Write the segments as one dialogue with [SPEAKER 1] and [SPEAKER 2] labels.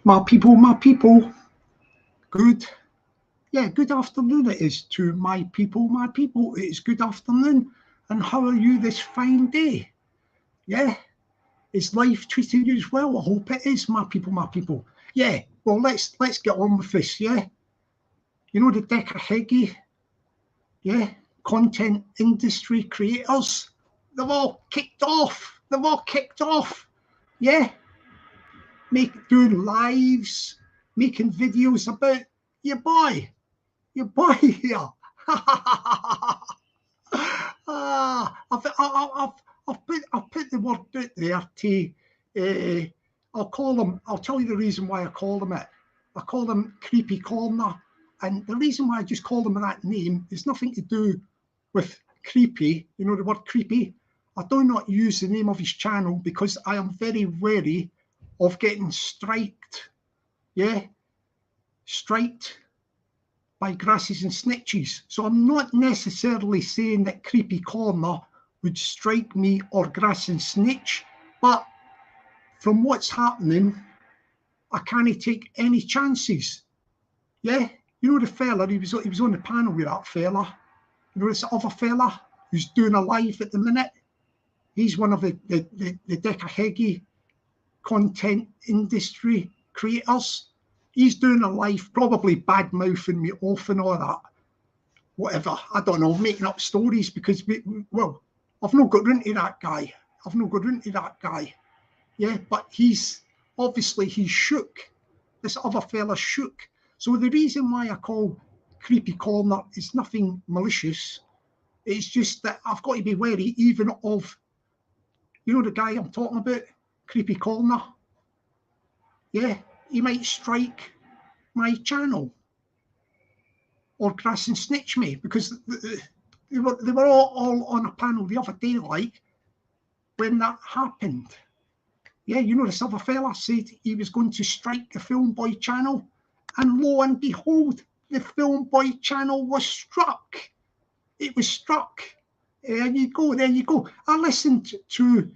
[SPEAKER 1] My people, good. Yeah, good afternoon it is to my people, my people. It is good afternoon. And how are you this fine day? Yeah, is life treating you as well? I hope it is, my people, my people. Yeah, well, let's get on with this, yeah? You know the Decahegi, yeah? Content industry creators, they've all kicked off. They've all kicked off, yeah? Doing lives, making videos about your boy. Your boy here. I've put the word out there to, I'll call them, I'll tell you the reason why I call them it. I call them Creepy Corner. And the reason why I just call them that name is nothing to do with creepy, you know the word creepy. I do not use the name of his channel because I am very wary of getting striked. Yeah, striked by grasses and snitches. So I'm not necessarily saying that Creepy Corner would strike me or grass and snitch, but from what's happening, I can't take any chances. Yeah, you know the fella, he was on the panel with that fella. You know this other fella who's doing a live at the minute. He's one of the Decahegi content industry creators. He's doing a live, probably bad mouthing me off and all that. Whatever, I don't know, making up stories because, well, I've not got into that guy. I've not got into that guy. Yeah, but he's shook. This other fella shook. So the reason why I call Creepy Corner is nothing malicious. It's just that I've got to be wary even of, you know, the guy I'm talking about, Creepy Corner. Yeah, he might strike my channel or grass and snitch me because they were all on a panel the other day, like, when that happened. Yeah, you know, this other fella said he was going to strike the Film Boy channel, and lo and behold, the Film Boy channel was struck. It was struck. There you go, there you go. I listened to,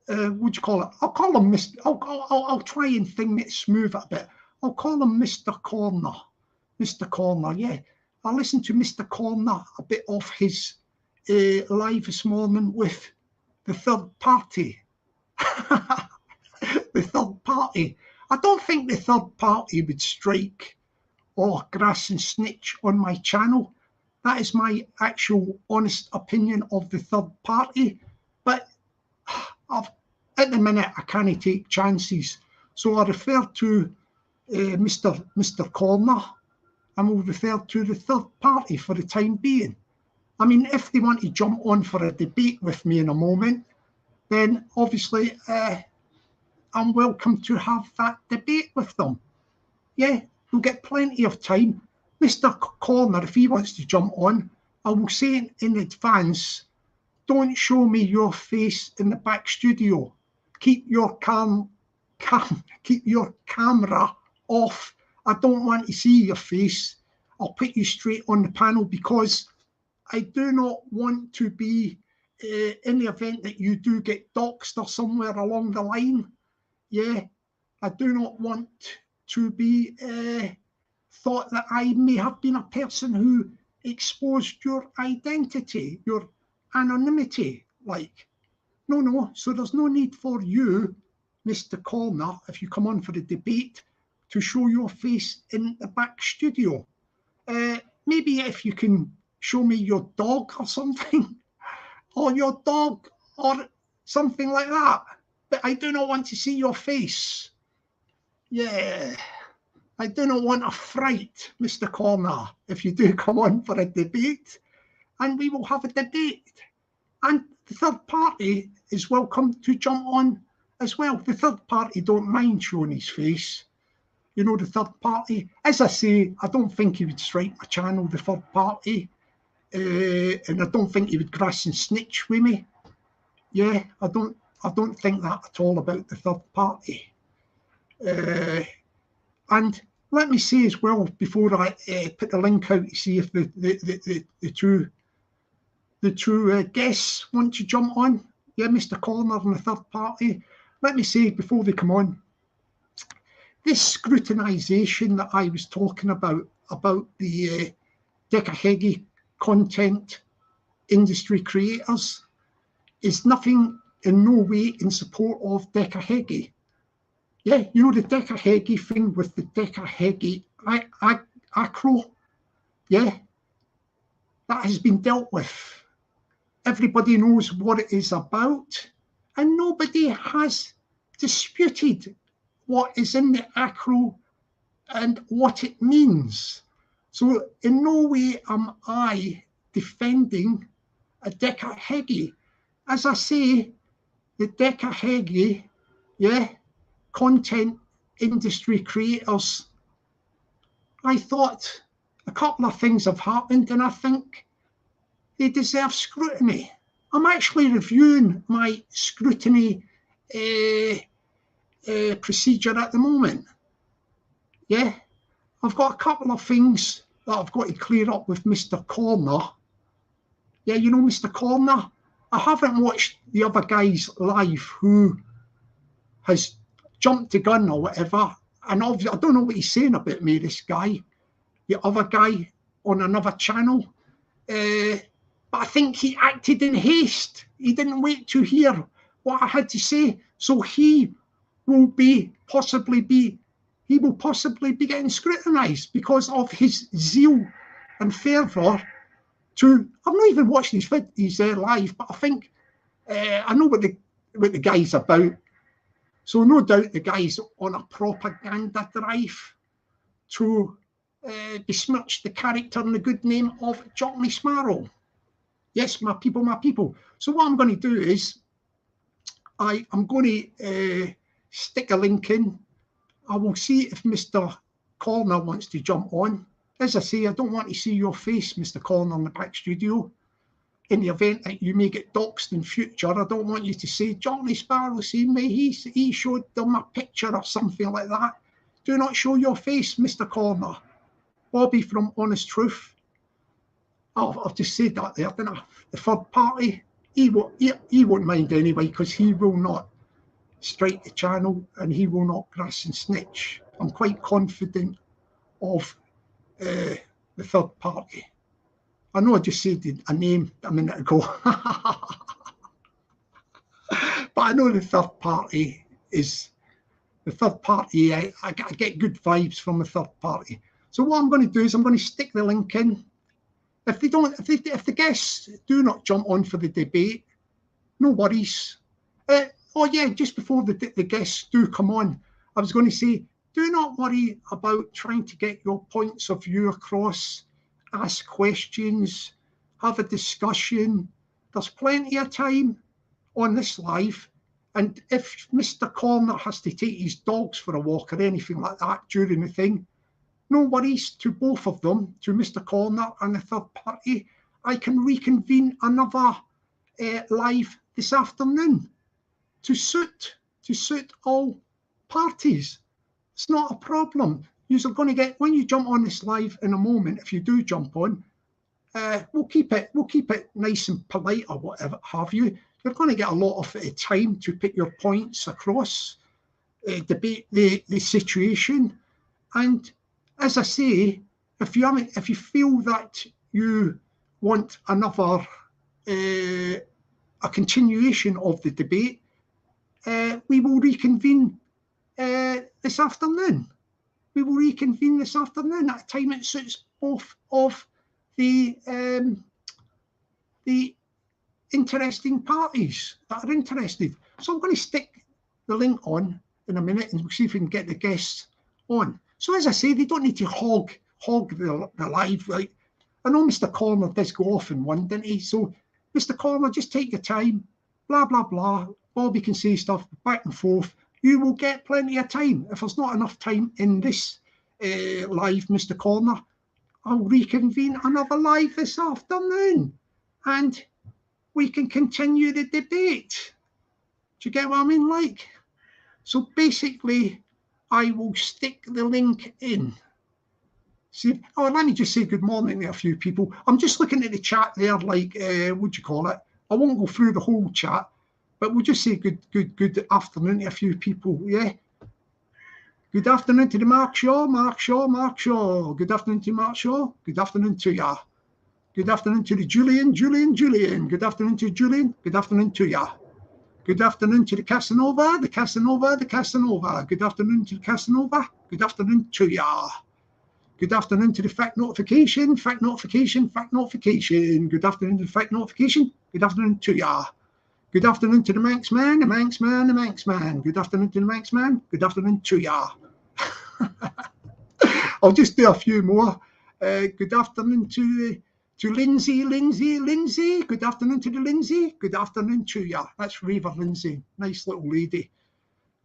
[SPEAKER 1] what do you call it? I'll call him Mr. I'll try and thing it smooth a bit. I'll call him Mr. Corner. Mr. Corner, yeah. I listened to Mr. Corner a bit off his live this morning with the third party. The third party. I don't think the third party would strike or grass and snitch on my channel. That is my actual honest opinion of the third party. But at the minute, I can't take chances. So I refer to Mr. Corner, and we'll refer to the third party for the time being. I mean, if they want to jump on for a debate with me in a moment, then obviously I'm welcome to have that debate with them. Yeah, we'll get plenty of time. Mr. Corner, if he wants to jump on, I will say in advance, don't show me your face in the back studio. Keep your keep your camera off. I don't want to see your face. I'll put you straight on the panel because I do not want to be in the event that you do get doxxed or somewhere along the line. Yeah, I do not want to be thought that I may have been a person who exposed your identity, your anonymity. Like, no. So there's no need for you, Mr. Corner, if you come on for the debate, to show your face in the back studio. Maybe if you can show me your dog or something, or your dog or something like that. But I do not want to see your face. Yeah, I do not want a fright, Mr. Corner, if you do come on for a debate, and we will have a debate. And the third party is welcome to jump on as well. The third party don't mind showing his face. You know, the third party, as I say, I don't think he would strike my channel, the third party. And I don't think he would grass and snitch with me. Yeah, I don't think that at all about the third party. And let me say as well, before I put the link out to see if the two guests want to jump on. Yeah, Mr. Corner and the third party. Let me say before they come on, this scrutinisation that I was talking about the Dekahegi content industry creators, is nothing, in no way, in support of Dekahegi. Yeah, you know the Dekahegi thing with the Dekahegi acro, yeah, that has been dealt with. Everybody knows what it is about, and nobody has disputed what is in the acro and what it means. So in no way am I defending a Dekahegi. As I say, the Dekahegi, yeah, content industry creators, I thought a couple of things have happened and I think they deserve scrutiny. I'm actually reviewing my scrutiny procedure at the moment. Yeah, I've got a couple of things that I've got to clear up with Mr. Corner. Yeah, you know Mr. Corner? I haven't watched the other guys live who has jumped the gun or whatever. And obviously, I don't know what he's saying about me, this guy, the other guy on another channel. But I think he acted in haste. He didn't wait to hear what I had to say. So he will possibly be getting scrutinised because of his zeal and fervour to. I've not even watched his live, but I think I know what the guy's about. So no doubt the guy's on a propaganda drive to besmirch the character and the good name of Johnny Sparrow. Yes, my people, my people. So what I'm going to do is I'm going to stick a link in. I will see if Mr. Corner wants to jump on. As I say, I don't want to see your face, Mr. Corner, in the back studio. In the event that you may get doxxed in future, I don't want you to say, Johnny Sparrow seen me, he showed them a picture or something like that. Do not show your face, Mr. Corner. Bobby from Honest Truth. I've just said that there, didn't I? The third party, he won't mind anyway, because he will not strike the channel and he will not grass and snitch. I'm quite confident of the third party. I know I just said a name a minute ago, but I know the third party is the third party. I get good vibes from the third party. So what I'm going to do is I'm going to stick the link in. If the guests do not jump on for the debate, no worries. Oh yeah, just before the guests do come on, I was going to say, do not worry about trying to get your points of view across. Ask questions, have a discussion. There's plenty of time on this live. And if Mr. Corner has to take his dogs for a walk or anything like that during the thing, no worries to both of them, to Mr. Corner and the third party. I can reconvene another live this afternoon to suit all parties. It's not a problem. You're going to get, when you jump on this live in a moment, if you do jump on, we'll keep it nice and polite or whatever have you. You're going to get a lot of time to put your points across, debate the situation, and as I say, if you feel that you want another a continuation of the debate, we will reconvene this afternoon. We will reconvene this afternoon at a time that suits both of the interesting parties that are interested. So I'm going to stick the link on in a minute and we'll see if we can get the guests on. So as I say, they don't need to hog the live. Like, I know Mr. Corner does go off in one, didn't he? So Mr. Corner, just take your time, blah, blah, blah. Bobby can say stuff back and forth. You will get plenty of time. If there's not enough time in this live, Mr. Corner, I'll reconvene another live this afternoon and we can continue the debate. Do you get what I mean? Like, so basically, I will stick the link in. See, let me just say good morning to a few people. I'm just looking at the chat there, like, what do you call it? I won't go through the whole chat, but we'll just say good afternoon to a few people, yeah? Good afternoon to the Mark Shaw, Mark Shaw, Mark Shaw. Good afternoon to Mark Shaw. Good afternoon to ya. Good afternoon to the Julian, Julian, Julian. Good afternoon to Julian. Good afternoon to ya. Good afternoon to the Casanova, the Casanova, the Casanova. Good afternoon to the Casanova. Good afternoon to ya. Good afternoon to the fact notification, fact notification, fact notification. Good afternoon to the fact notification. Good afternoon to ya. Good afternoon to the Manx man, the Manx man, the Manx man. Good afternoon to the Manx man. Good afternoon to ya. I'll just do a few more. Good afternoon to Lindsay, Lindsay, Lindsay. Good afternoon to the Lindsay. Good afternoon to ya. That's Raver Lindsay. Nice little lady.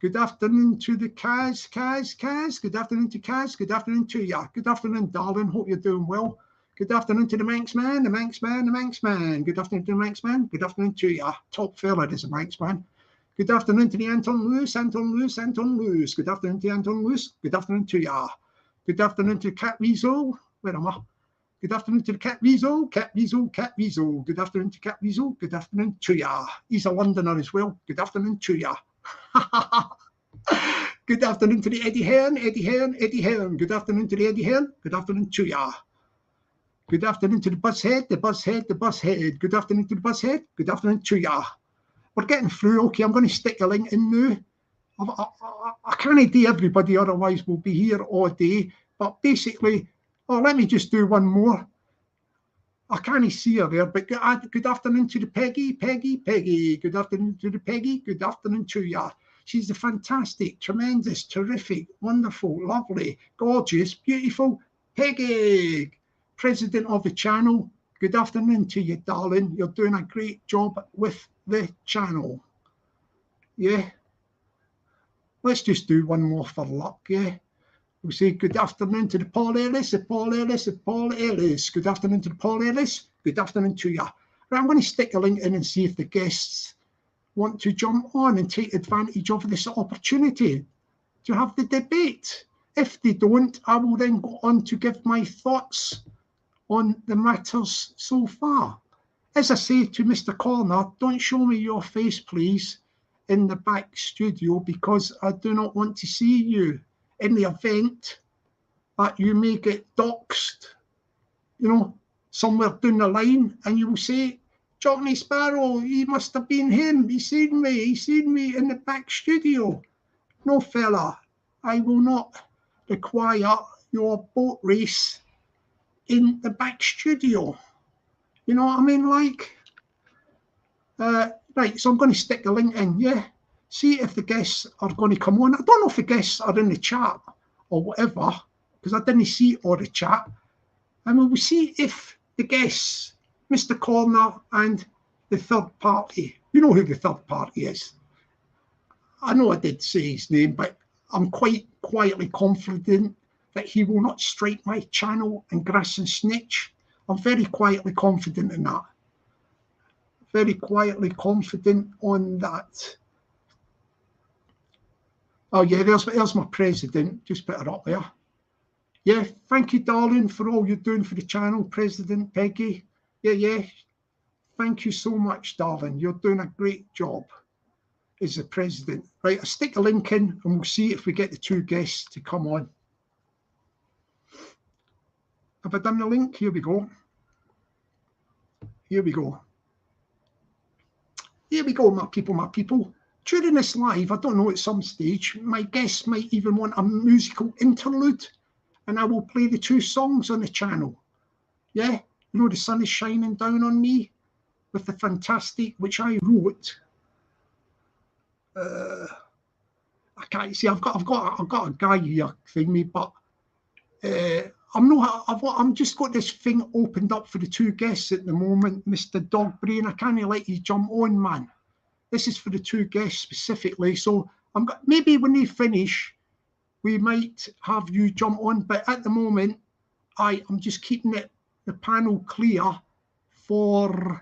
[SPEAKER 1] Good afternoon to the Kaz, Kaz, Kaz. Good afternoon to Kaz. Good afternoon to ya. Good afternoon, darling. Hope you're doing well. Good afternoon to the Manx man, the Manx man, the Manx man. Good afternoon to the Manx man. Good afternoon to ya. Top fella is a Manx man. Good afternoon to the Anton Lewis, Anton Lewis, Anton Lewis. Good afternoon to Anton Lewis. Good afternoon to ya. Good afternoon to Cat Weasel. Where am I? Good afternoon to the Cat Weasel, Cat Weasel, Cat Weasel. Good afternoon to Cat Weasel. Good afternoon to ya. He's a Londoner as well. Good afternoon to ya. Good afternoon to the Eddie Hearn, Eddie Hearn, Eddie Hearn. Good afternoon to the Eddie Hearn. Good afternoon to ya. Good afternoon to the Buzzhead, the Buzzhead, the Buzzhead. Good afternoon to the Buzzhead. Good afternoon to ya. We're getting through. Okay, I'm going to stick a link in now. I can't do everybody, otherwise we'll be here all day. But basically, let me just do one more. I can't see her there, but good afternoon to the Peggy, Peggy, Peggy. Good afternoon to the Peggy. Good afternoon to ya. She's a fantastic, tremendous, terrific, wonderful, lovely, gorgeous, beautiful Peggy, president of the channel. Good afternoon to you, darling. You're doing a great job with the channel. Yeah. Let's just do one more for luck, yeah. We'll say good afternoon to the Paul Ellis, the Paul Ellis, the Paul Ellis. Good afternoon to the Paul Ellis. Good afternoon to you. Right, I'm going to stick a link in and see if the guests want to jump on and take advantage of this opportunity to have the debate. If they don't, I will then go on to give my thoughts on the matters so far. As I say to Mr. Corner, don't show me your face, please, in the back studio, because I do not want to see you in the event that you may get doxed, somewhere down the line, and you will say, Johnny Sparrow, he must have been him. He seen me in the back studio. No, fella, I will not require your boat race in the back studio. You know what I mean? Right, so I'm going to stick the link in, yeah? See if the guests are going to come on. I don't know if the guests are in the chat or whatever, because I didn't see all the chat. And we will see if the guests, Mr. Corner and the third party, you know who the third party is. I know I did say his name, but I'm quite quietly confident that he will not strike my channel and grass and snitch. I'm very quietly confident in that. Very quietly confident on that. Oh yeah, there's my president. Just put her up there. Yeah, thank you, darling, for all you're doing for the channel, President Peggy. Yeah. Thank you so much, darling. You're doing a great job as the president. Right, I'll stick a link in and we'll see if we get the two guests to come on. Have I done the link? Here we go. Here we go. Here we go, my people. During this live, I don't know, at some stage, my guests might even want a musical interlude, and I will play the two songs on the channel. Yeah, the sun is shining down on me with the fantastic, which I wrote. I can't see. I've got a guy here thing me, but I'm just got this thing opened up for the two guests at the moment, Mr. Dogbrain. I can't let you jump on, man. This is for the two guests specifically. So maybe when they finish, we might have you jump on. But at the moment, I'm just keeping the panel clear I'm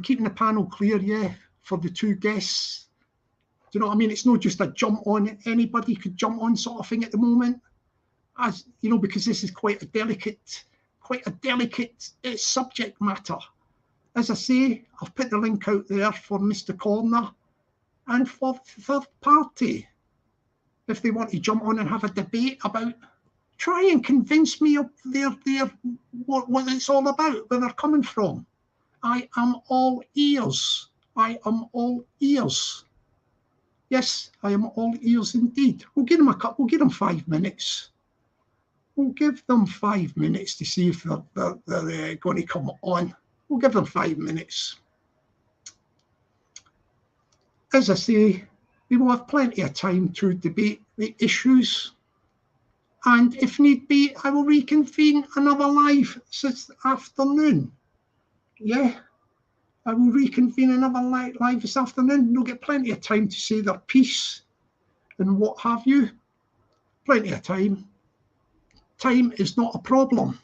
[SPEAKER 1] keeping the panel clear, yeah, for the two guests. Do you know what I mean? It's not just a jump on. Anybody could jump on sort of thing at the moment. As you know, because this is quite a delicate subject matter. As I say, I've put the link out there for Mr. Corner and for the third party. if they want to jump on and have a debate about, try and convince me of what it's all about, where they're coming from. I am all ears. I am all ears. Yes, I am all ears indeed. We'll give them we'll give them 5 minutes. We'll give them 5 minutes to see if they're going to come on. We'll give them 5 minutes. As I say, we will have plenty of time to debate the issues. And if need be, I will reconvene another live this afternoon. Yeah, I will reconvene another live this afternoon. They'll get plenty of time to say their piece and what have you. Plenty of time. Time is not a problem.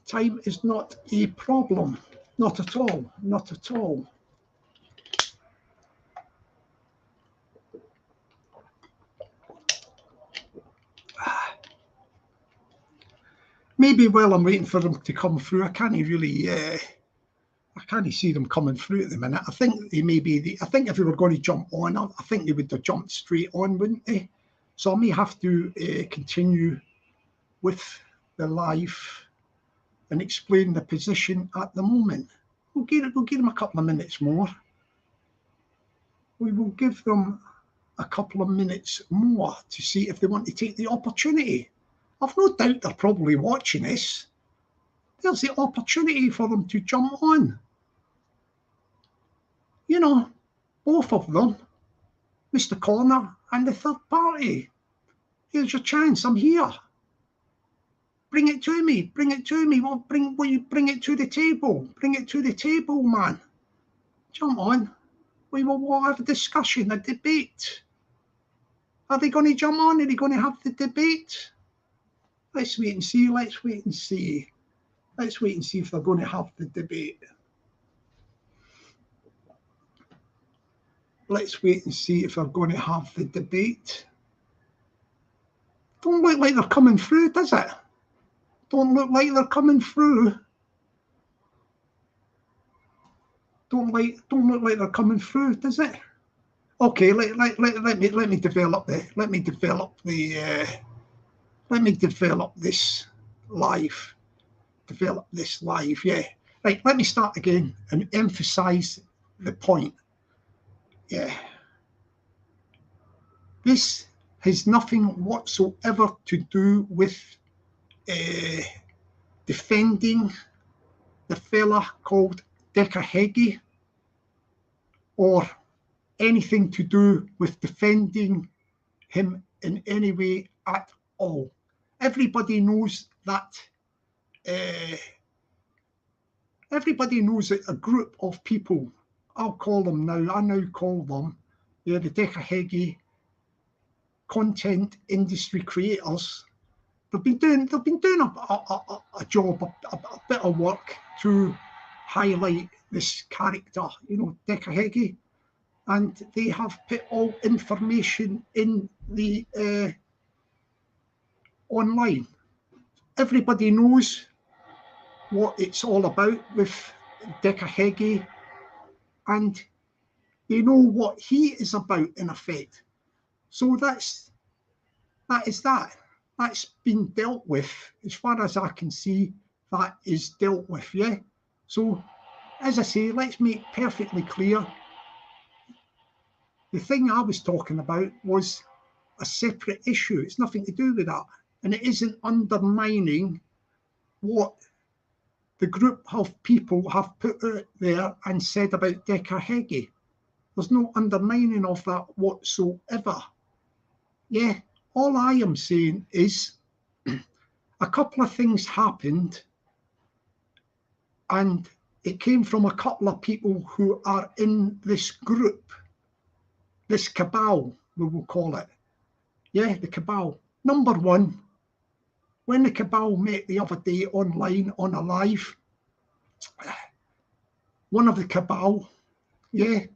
[SPEAKER 1] Time is not a problem. Not at all. Not at all. Maybe while I'm waiting for them to come through, I can't really, I can't see them coming through at the minute. I think they may be, I think if they were going to jump on, I think they would have jumped straight on, wouldn't they? So I may have to continue with the live and explain the position at the moment. We'll give them a couple of minutes more. We will give them a couple of minutes more to see if they want to take the opportunity. I've no doubt they're probably watching this. There's the opportunity for them to jump on. You know, both of them, Mr. Corner and the third party. Here's your chance. I'm here. Bring it to me. Bring it to me. Well, bring it to the table. Bring it to the table, man. Jump on. We will have a discussion, a debate. Are they going to jump on? Are they going to have the debate? Let's wait and see. Let's wait and see. Let's wait and see if they're going to have the debate. Let's wait and see if they're going to have the debate. Don't look like they're coming through, does it? Don't look like they're coming through. Don't look like they're coming through, does it? Okay, let me develop this live. Develop this live, yeah. Right, let me start again and emphasize the point. Yeah. This has nothing whatsoever to do with defending the fella called Decker Heggie or anything to do with defending him in any way at all. Everybody knows that a group of people, I now call them, the Decker Heggie content industry creators. They've been doing a job, a bit of work to highlight this character, Decker Heggie, and they have put all information in the online. Everybody knows what it's all about with Decker Heggie, and they know what he is about in effect. So that is that. That's been dealt with, as far as I can see. That is dealt with, yeah. So, as I say, let's make perfectly clear. The thing I was talking about was a separate issue. It's nothing to do with that, and it isn't undermining what the group of people have put out there and said about Decker Heggie. There's no undermining of that whatsoever. Yeah, all I am saying is a couple of things happened, and it came from a couple of people who are in this group, this cabal, we will call it. Yeah, the cabal. Number one, when the cabal met the other day online on a live, one of the cabal, yeah,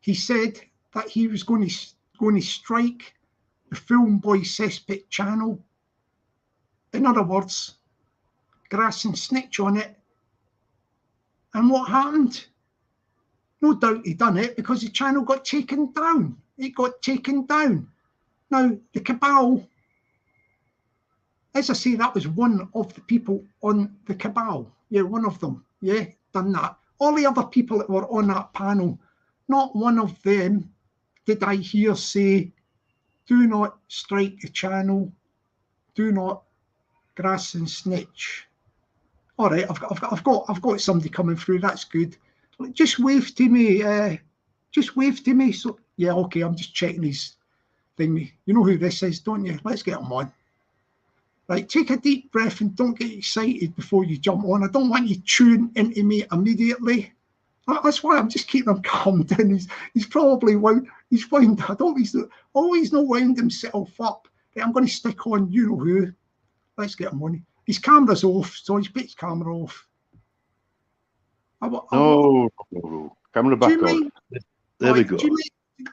[SPEAKER 1] he said that he was going to strike the Film Boy Cesspit channel. In other words, grass and snitch on it. And what happened? No doubt he done it because the channel got taken down. It got taken down. Now, the Cabal, as I say, that was one of the people on the Cabal. Yeah, one of them. Yeah, done that. All the other people that were on that panel, not one of them did I hear say, do not strike the channel, do not grass and snitch. All right, I've got somebody coming through. That's good. Just wave to me. Just wave to me. So yeah, okay. I'm just checking his thing. You know who this is, don't you? Let's get him on. Right, take a deep breath and don't get excited before you jump on. I don't want you tuning into me immediately. That's why I'm just keeping him calm down. He's probably wound. He's wound. I don't. He's always not wound himself up. Right, I'm going to stick on. You know who? Let's get him on. His camera's off, so he's put his camera off.
[SPEAKER 2] No, camera back on. There we go.
[SPEAKER 1] Do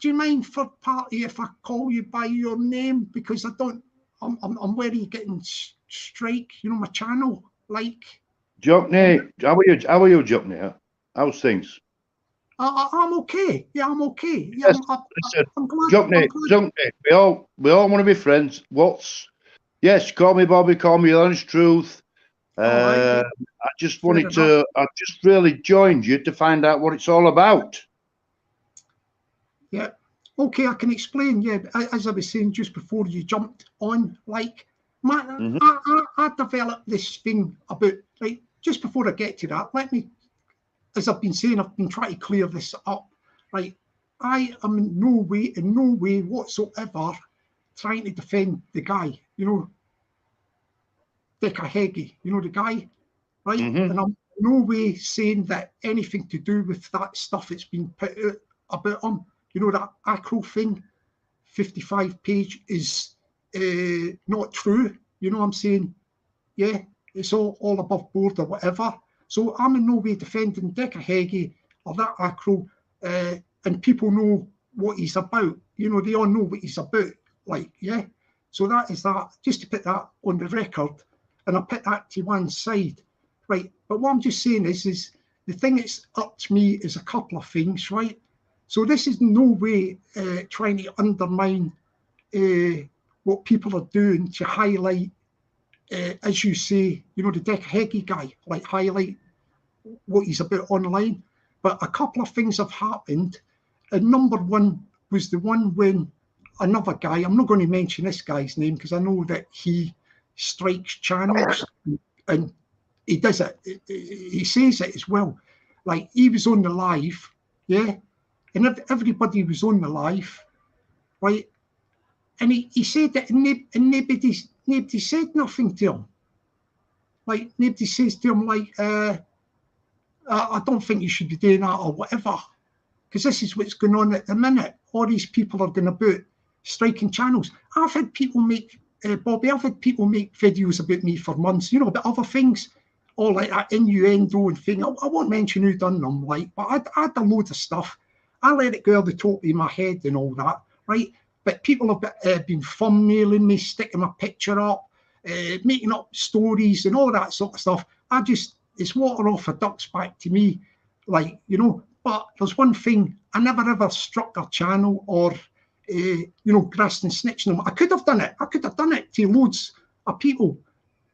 [SPEAKER 1] you mind, third party, if I call you by your name, because I don't. I'm wary getting strike. You know my channel, like.
[SPEAKER 2] Jockney, how are you, Jockney? How's things?
[SPEAKER 1] I'm okay. Yeah, I'm okay. Yeah,
[SPEAKER 2] Yes,
[SPEAKER 1] I'm glad.
[SPEAKER 2] Jockney, we all want to be friends. Yes, call me Bobby, call me Honest Truth. I just wanted to. I just really joined you to find out what it's all about.
[SPEAKER 1] Yeah. Okay, I can explain. Yeah, as I was saying just before you jumped on, like, I developed this thing about, like, just before I get to that, let me, as I've been saying, I've been trying to clear this up. Right, I am in no way whatsoever trying to defend the guy. You know, Dekahegi. You know the guy, right? And I'm in no way saying that anything to do with that stuff that's been put out about him. You know, that acro thing, 55 page is not true. You know what I'm saying? Yeah, it's all above board or whatever. So I'm in no way defending Dekahegi or that acro, and people know what he's about. You know, they all know what he's about. Like, yeah. So that is that, just to put that on the record, and I put that to one side. Right. But what I'm just saying is the thing that's up to me is a couple of things, right? So this is no way trying to undermine what people are doing to highlight, as you say, you know, the Dekahegi guy, like highlight what he's about online. But a couple of things have happened. And number one was the one when another guy, I'm not going to mention this guy's name because I know that he strikes channels and he does it. He says it as well. Like, he was on the live, yeah, and everybody was on the live, right? And he said that, and nobody said nothing to him. Like, nobody says to him, like, I don't think you should be doing that or whatever. Because this is what's going on at the minute. All these people are going about striking channels. I've had people make, Bobby, I've had people make videos about me for months, you know, about other things, all like that innuendo and thing. I won't mention who done them, like, but I had a load of stuff. I let it go over the top of my head and all that, right? But people have been thumbnailing me, sticking my picture up, making up stories and all that sort of stuff. It's water off a duck's back to me, like, you know. But there's one thing, I never ever struck their channel or, you know, grassed and snitched them. I could have done it. I could have done it to loads of people.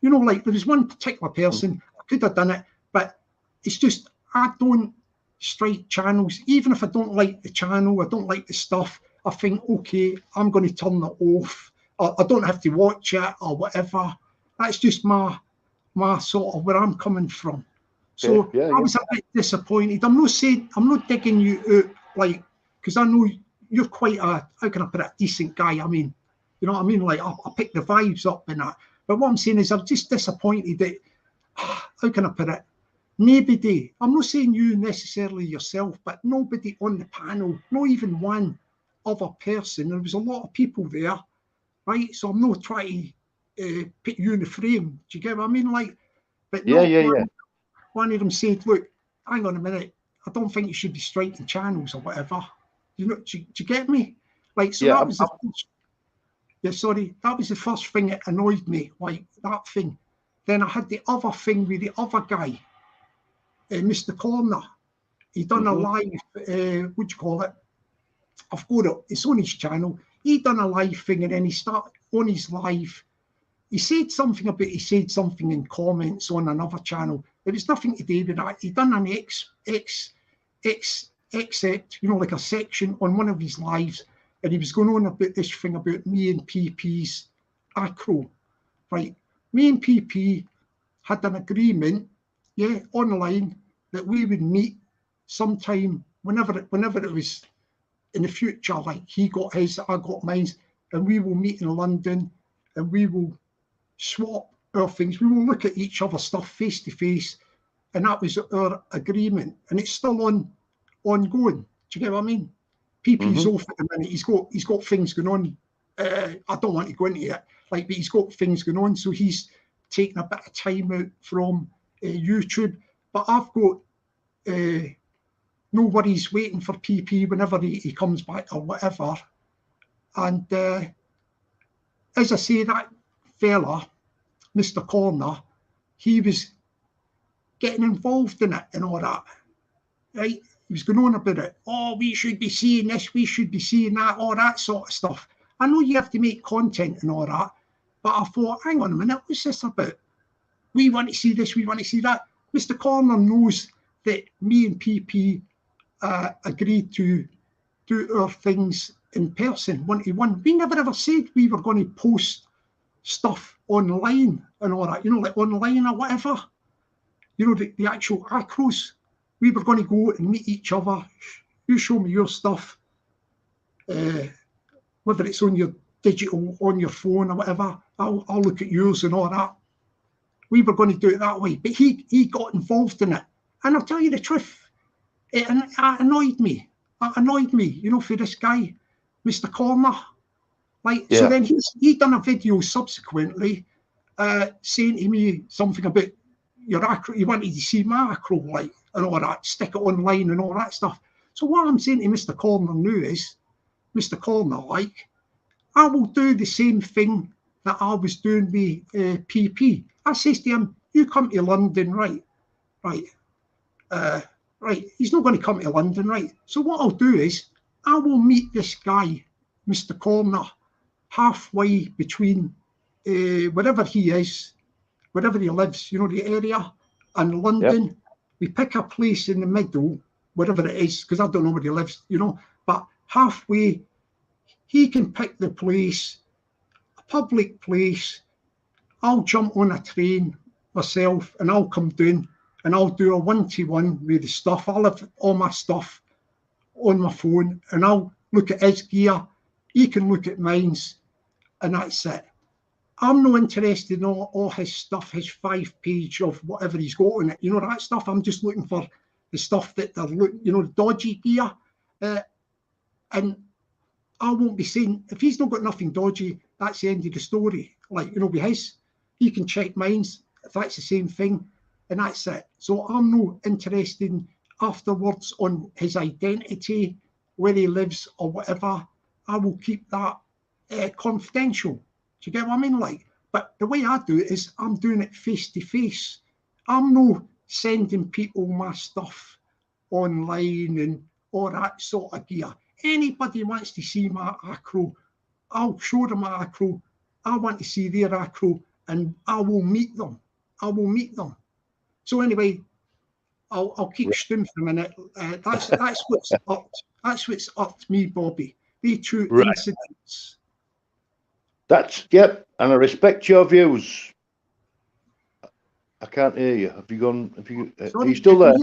[SPEAKER 1] You know, like, there was one particular person, I could have done it, but it's just, I don't strike channels. Even if I don't like the channel, I don't like the stuff, I think, okay, I'm going to turn it off. I don't have to watch it or whatever. That's just my sort of where I'm coming from. So I was a bit disappointed. I'm not digging you out, like, because I know you're quite a, how can I put it, a decent guy. I mean, you know what I mean? Like, I pick the vibes up and that. But what I'm saying is I'm just disappointed that, how can I put it? Nobody, I'm not saying you necessarily yourself, but nobody on the panel, not even one other person. There was a lot of people there, right? So I'm not trying to put you in the frame. Do you get what I mean? Like, but one of them said, look, hang on a minute, I don't think you should be striking channels or whatever. You know, do you get me? Like, so that was the first, that was the first thing that annoyed me, like that thing. Then I had the other thing with the other guy, Mr. Corner. He done a live, what do you call it? I've got it, it's on his channel. he done a live thing, and then he started on his live. He said something in comments on another channel. It was nothing to do with that. He done an excerpt, you know, like a section on one of his lives, and he was going on about this thing about me and PP's acro, right? Me and PP had an agreement, yeah, online, that we would meet sometime whenever it was in the future. Like, he got his, I got mine, and we will meet in London, and we will swap our things. We will look at each other's stuff face to face, and that was our agreement, and it's still ongoing. Do you get what I mean? PP's off at the minute. He's got things going on. I don't want to go into it, like, but he's got things going on, so he's taking a bit of time out from YouTube. But I've got no worries waiting for PP whenever he comes back or whatever. And as I say, that fella, Mr. Corner, he was getting involved in it and all that, right? He was going on about it. Oh, we should be seeing this, we should be seeing that, all that sort of stuff. I know you have to make content and all that, but I thought, hang on a minute, what's this about? We want to see this, we want to see that. Mr. Corner knows that me and PP agreed to do our things in person, one-to-one. We never ever said we were going to post stuff online and all that, you know, like online or whatever. You know, the actual acros. We were going to go and meet each other. You show me your stuff, whether it's on your digital, on your phone or whatever. I'll look at yours and all that. We were going to do it that way, but he got involved in it. And I'll tell you the truth, it annoyed me. It annoyed me, you know, for this guy, Mr. Corner. Like, yeah. So then he done a video subsequently saying to me something about your acro. He wanted to see my acro, like, and all that, stick it online and all that stuff. So what I'm saying to Mr. Corner now is, Mr. Corner, like, I will do the same thing that I was doing with PP. I says to him, you come to London, right? Right. He's not going to come to London, right? So what I'll do is, I will meet this guy, Mr. Corner, halfway between wherever he is, wherever he lives, you know, the area, and London. Yep. We pick a place in the middle, wherever it is, because I don't know where he lives, you know, but halfway, he can pick the place, a public place. I'll jump on a train myself and I'll come down and I'll do a one-to-one with the stuff. I'll have all my stuff on my phone and I'll look at his gear. He can look at mine's, and that's it. I'm not interested in all his stuff, his 5-page of whatever he's got on it. You know, that stuff. I'm just looking for the stuff that they're looking, you know, dodgy gear. And I won't be saying, if he's not got nothing dodgy, that's the end of the story. Like, you know, with his, he can check mine's, if that's the same thing, and that's it. So I'm not interested in afterwards on his identity, where he lives or whatever. I will keep that confidential. Do you get what I mean? Like, but the way I do it is I'm doing it face to face. I'm not sending people my stuff online and all that sort of gear. Anybody wants to see my acro, I'll show them my acro. I want to see their acro, and I will meet them. I will meet them. So anyway, I'll keep stum for a minute. That's what's upped. That's what's upped me, Bobby. The two incidents.
[SPEAKER 2] That's, yep, and I respect your views. I can't hear you. Have you gone? Are you still there?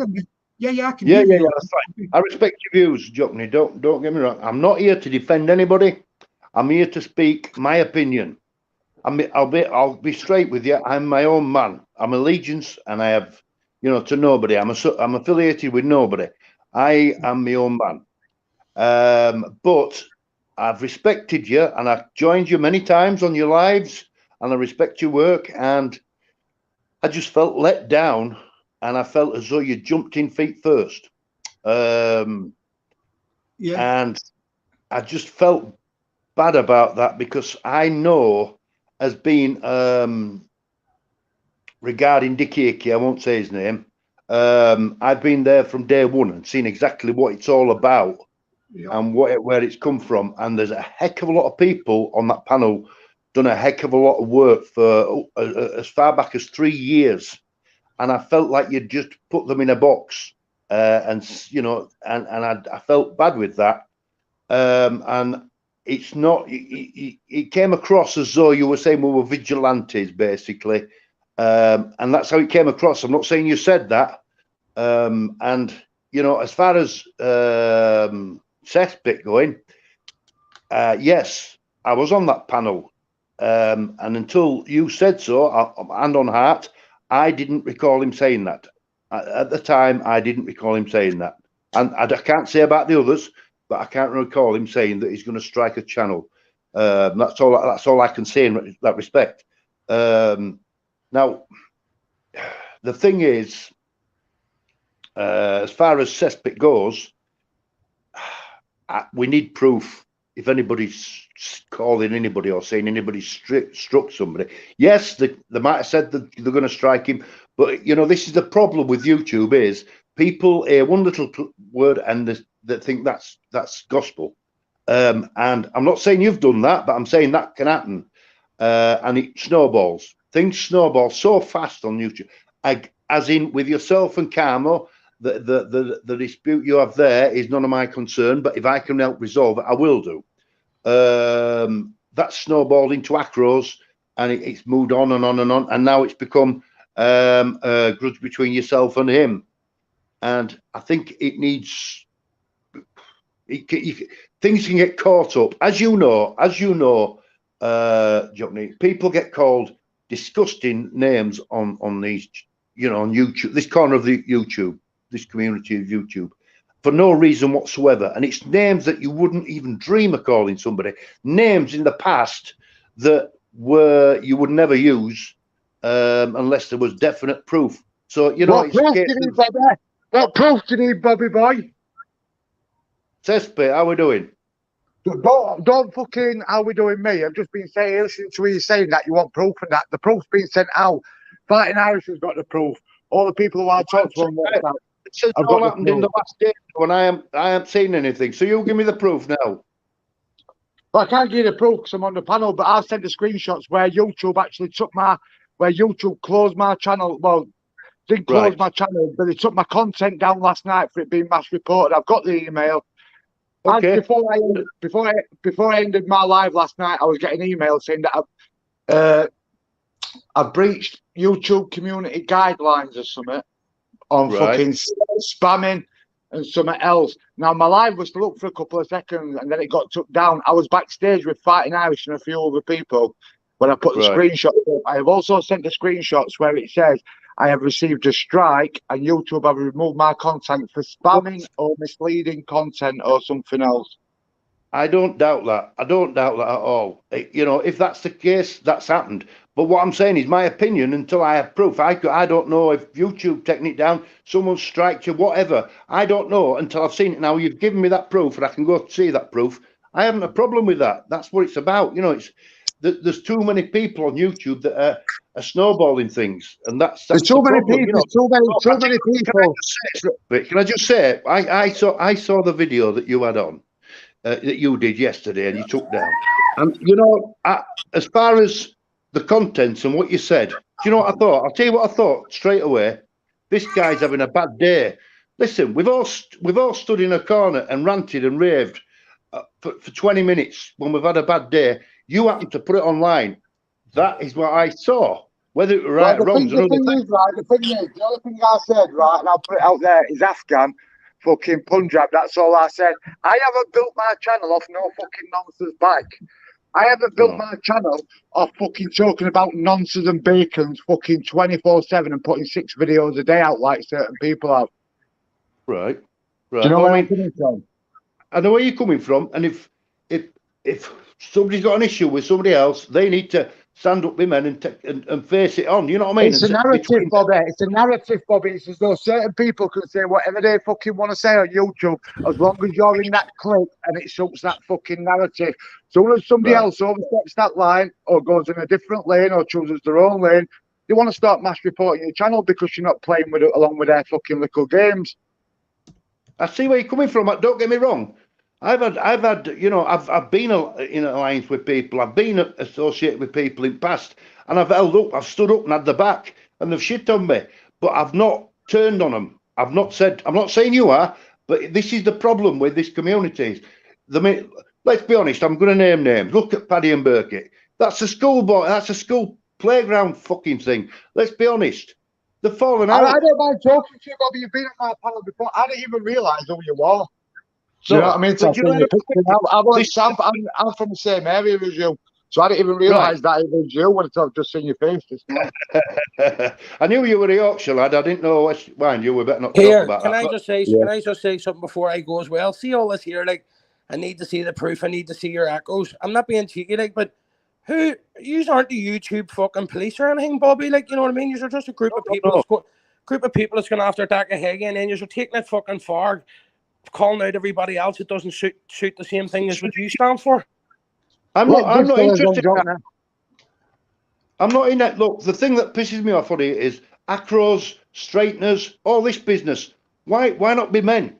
[SPEAKER 1] Yeah, I can hear you.
[SPEAKER 2] That's fine. I respect your views, Jockney. Don't get me wrong. I'm not here to defend anybody. I'm here to speak my opinion. I'll be straight with you. I'm my own man. I'm allegiance, and I have, you know, to nobody. I'm affiliated with nobody. I am my own man. But I've respected you, and I've joined you many times on your lives, and I respect your work. And I just felt let down, and I felt as though you jumped in feet first. And I just felt bad about that, because I know, as being regarding Dickie Hickey, I won't say his name. I've been there from day one and seen exactly what it's all about. and where it's come from. And there's a heck of a lot of people on that panel done a heck of a lot of work for as far back as 3 years, and I felt like you'd just put them in a box, and you know, and I felt bad with that, and it's not. It came across as though you were saying we were vigilantes, basically, and that's how it came across. I'm not saying you said that, and you know, as far as cesspit going, yes, I was on that panel. And until you said so, hand on heart, I didn't recall him saying that. At the time, I didn't recall him saying that. And I can't say about the others, but I can't recall him saying that he's going to strike a channel. That's all I can say in that respect. Now, the thing is, as far as cesspit goes, we need proof. If anybody's calling anybody or saying anybody struck somebody, yes, they might have said that they're going to strike him, but you know, this is the problem with YouTube: is people hear one little word and they think that's gospel. And I'm not saying you've done that, but I'm saying that can happen, and it snowballs. Things snowball so fast on YouTube, as in with yourself and Carmo. The dispute you have there is none of my concern, but if I can help resolve it, I will do. That snowballed into Acros, and it's moved on and on and on, and now it's become a grudge between yourself and him. And I think it needs. Things can get caught up, as you know, Johnny. People get called disgusting names on these, you know, on YouTube, this corner of the YouTube. This community of YouTube, for no reason whatsoever, and it's names that you wouldn't even dream of calling somebody. Names in the past that you would never use unless there was definite proof. So you know,
[SPEAKER 3] what proof do you need, Bobby? What proof do you need, Bobby boy?
[SPEAKER 2] Cesspit, how we doing?
[SPEAKER 3] Don't fucking how we doing me. I've just been saying, listening to you saying that you want proof and that the proof's been sent out. Fighting Irish has got the proof. All the people who I talked to on WhatsApp.
[SPEAKER 2] It's all happened in the last day when I haven't seen anything. So you give me the proof now.
[SPEAKER 3] Well, I can't give you the proof because I'm on the panel, but I'll send the screenshots where YouTube actually where YouTube closed my channel. Well, didn't close my channel, but they took my content down last night for it being mass reported. I've got the email. Okay. And before I ended my live last night, I was getting emails saying that I've breached YouTube community guidelines or something on fucking spamming and something else. Now, my live was still up for a couple of seconds and then it got took down. I was backstage with Fighting Irish and a few other people when I put the screenshots up. I have also sent the screenshots where it says I have received a strike and YouTube have removed my content for spamming or misleading content or something else.
[SPEAKER 2] I don't doubt that. I don't doubt that at all. You know, if that's the case, that's happened. But what I'm saying is my opinion until I have proof. I don't know if YouTube taking it down, someone striked you, whatever. I don't know until I've seen it. Now you've given me that proof and I can go see that proof. I haven't a problem with that. That's what it's about. You know, there's too many people on YouTube that are snowballing things, and that's
[SPEAKER 3] there's too many people. You know, too many people.
[SPEAKER 2] Can I just say, I saw the video that you had on. That you did yesterday and you took down, and you know, as far as the contents and what you said, do you know what I thought? I'll tell you what I thought straight away. This guy's having a bad day. Listen, we've all stood in a corner and ranted and raved for 20 minutes when we've had a bad day. You happen to put it online. That is what I saw. Whether it was right or wrong.
[SPEAKER 3] The thing is, the only thing I said, right, and I'll put it out there, is Afghan. Fucking Punjab, that's all I said. I haven't built my channel off no fucking nonsense bike. I haven't built my channel off fucking talking about nonsense and bacons fucking 24/7 and putting 6 videos a day out like certain people have.
[SPEAKER 2] Right.
[SPEAKER 3] Do you know where I'm coming from?
[SPEAKER 2] I know where you're coming from, and if somebody's got an issue with somebody else, they need to stand up, women, and face it on. You know what I mean?
[SPEAKER 3] It's a narrative, Bobby. It's a narrative, Bobby. It's as though certain people can say whatever they fucking want to say on YouTube, as long as you're in that clip and it suits that fucking narrative. So when somebody else oversteps that line or goes in a different lane or chooses their own lane, they want to start mass reporting your channel because you're not playing with it along with their fucking little games.
[SPEAKER 2] I see where you're coming from. Don't get me wrong. I've had, you know, I've been in alliance with people. I've been associated with people in past, and I've held up. I've stood up and had the back, and they've shit on me. But I've not turned on them. I've not said. I'm not saying you are, but this is the problem with this community. Let's be honest. I'm going to name names. Look at Paddy and Burkett. That's a schoolboy. That's a school playground fucking thing. Let's be honest. They've fallen out.
[SPEAKER 3] I don't mind talking to you, Bobby. You've been on my panel before. I didn't even realise who you were. Do you know what I mean? So I'm from the same area as you, so I didn't even realise that it was you when I've just seen your face.
[SPEAKER 2] I knew you were a Yorkshire lad. I didn't know why you were better not
[SPEAKER 4] here.
[SPEAKER 2] Talk about
[SPEAKER 4] can
[SPEAKER 2] that.
[SPEAKER 4] Can I just say something before I go as well? See all this here, like I need to see the proof. I need to see your echoes. I'm not being cheeky, like, but you aren't the YouTube fucking police or anything, Bobby? Like, you know what I mean? You're just a group of people. That's going after Daka Hagee, and then you're taking it fucking far, calling out everybody else that doesn't shoot the same thing as what you stand for.
[SPEAKER 2] I'm not interested in that. I'm not in that. Look, the thing that pisses me off on it is acros, straighteners, all this business. Why not be men?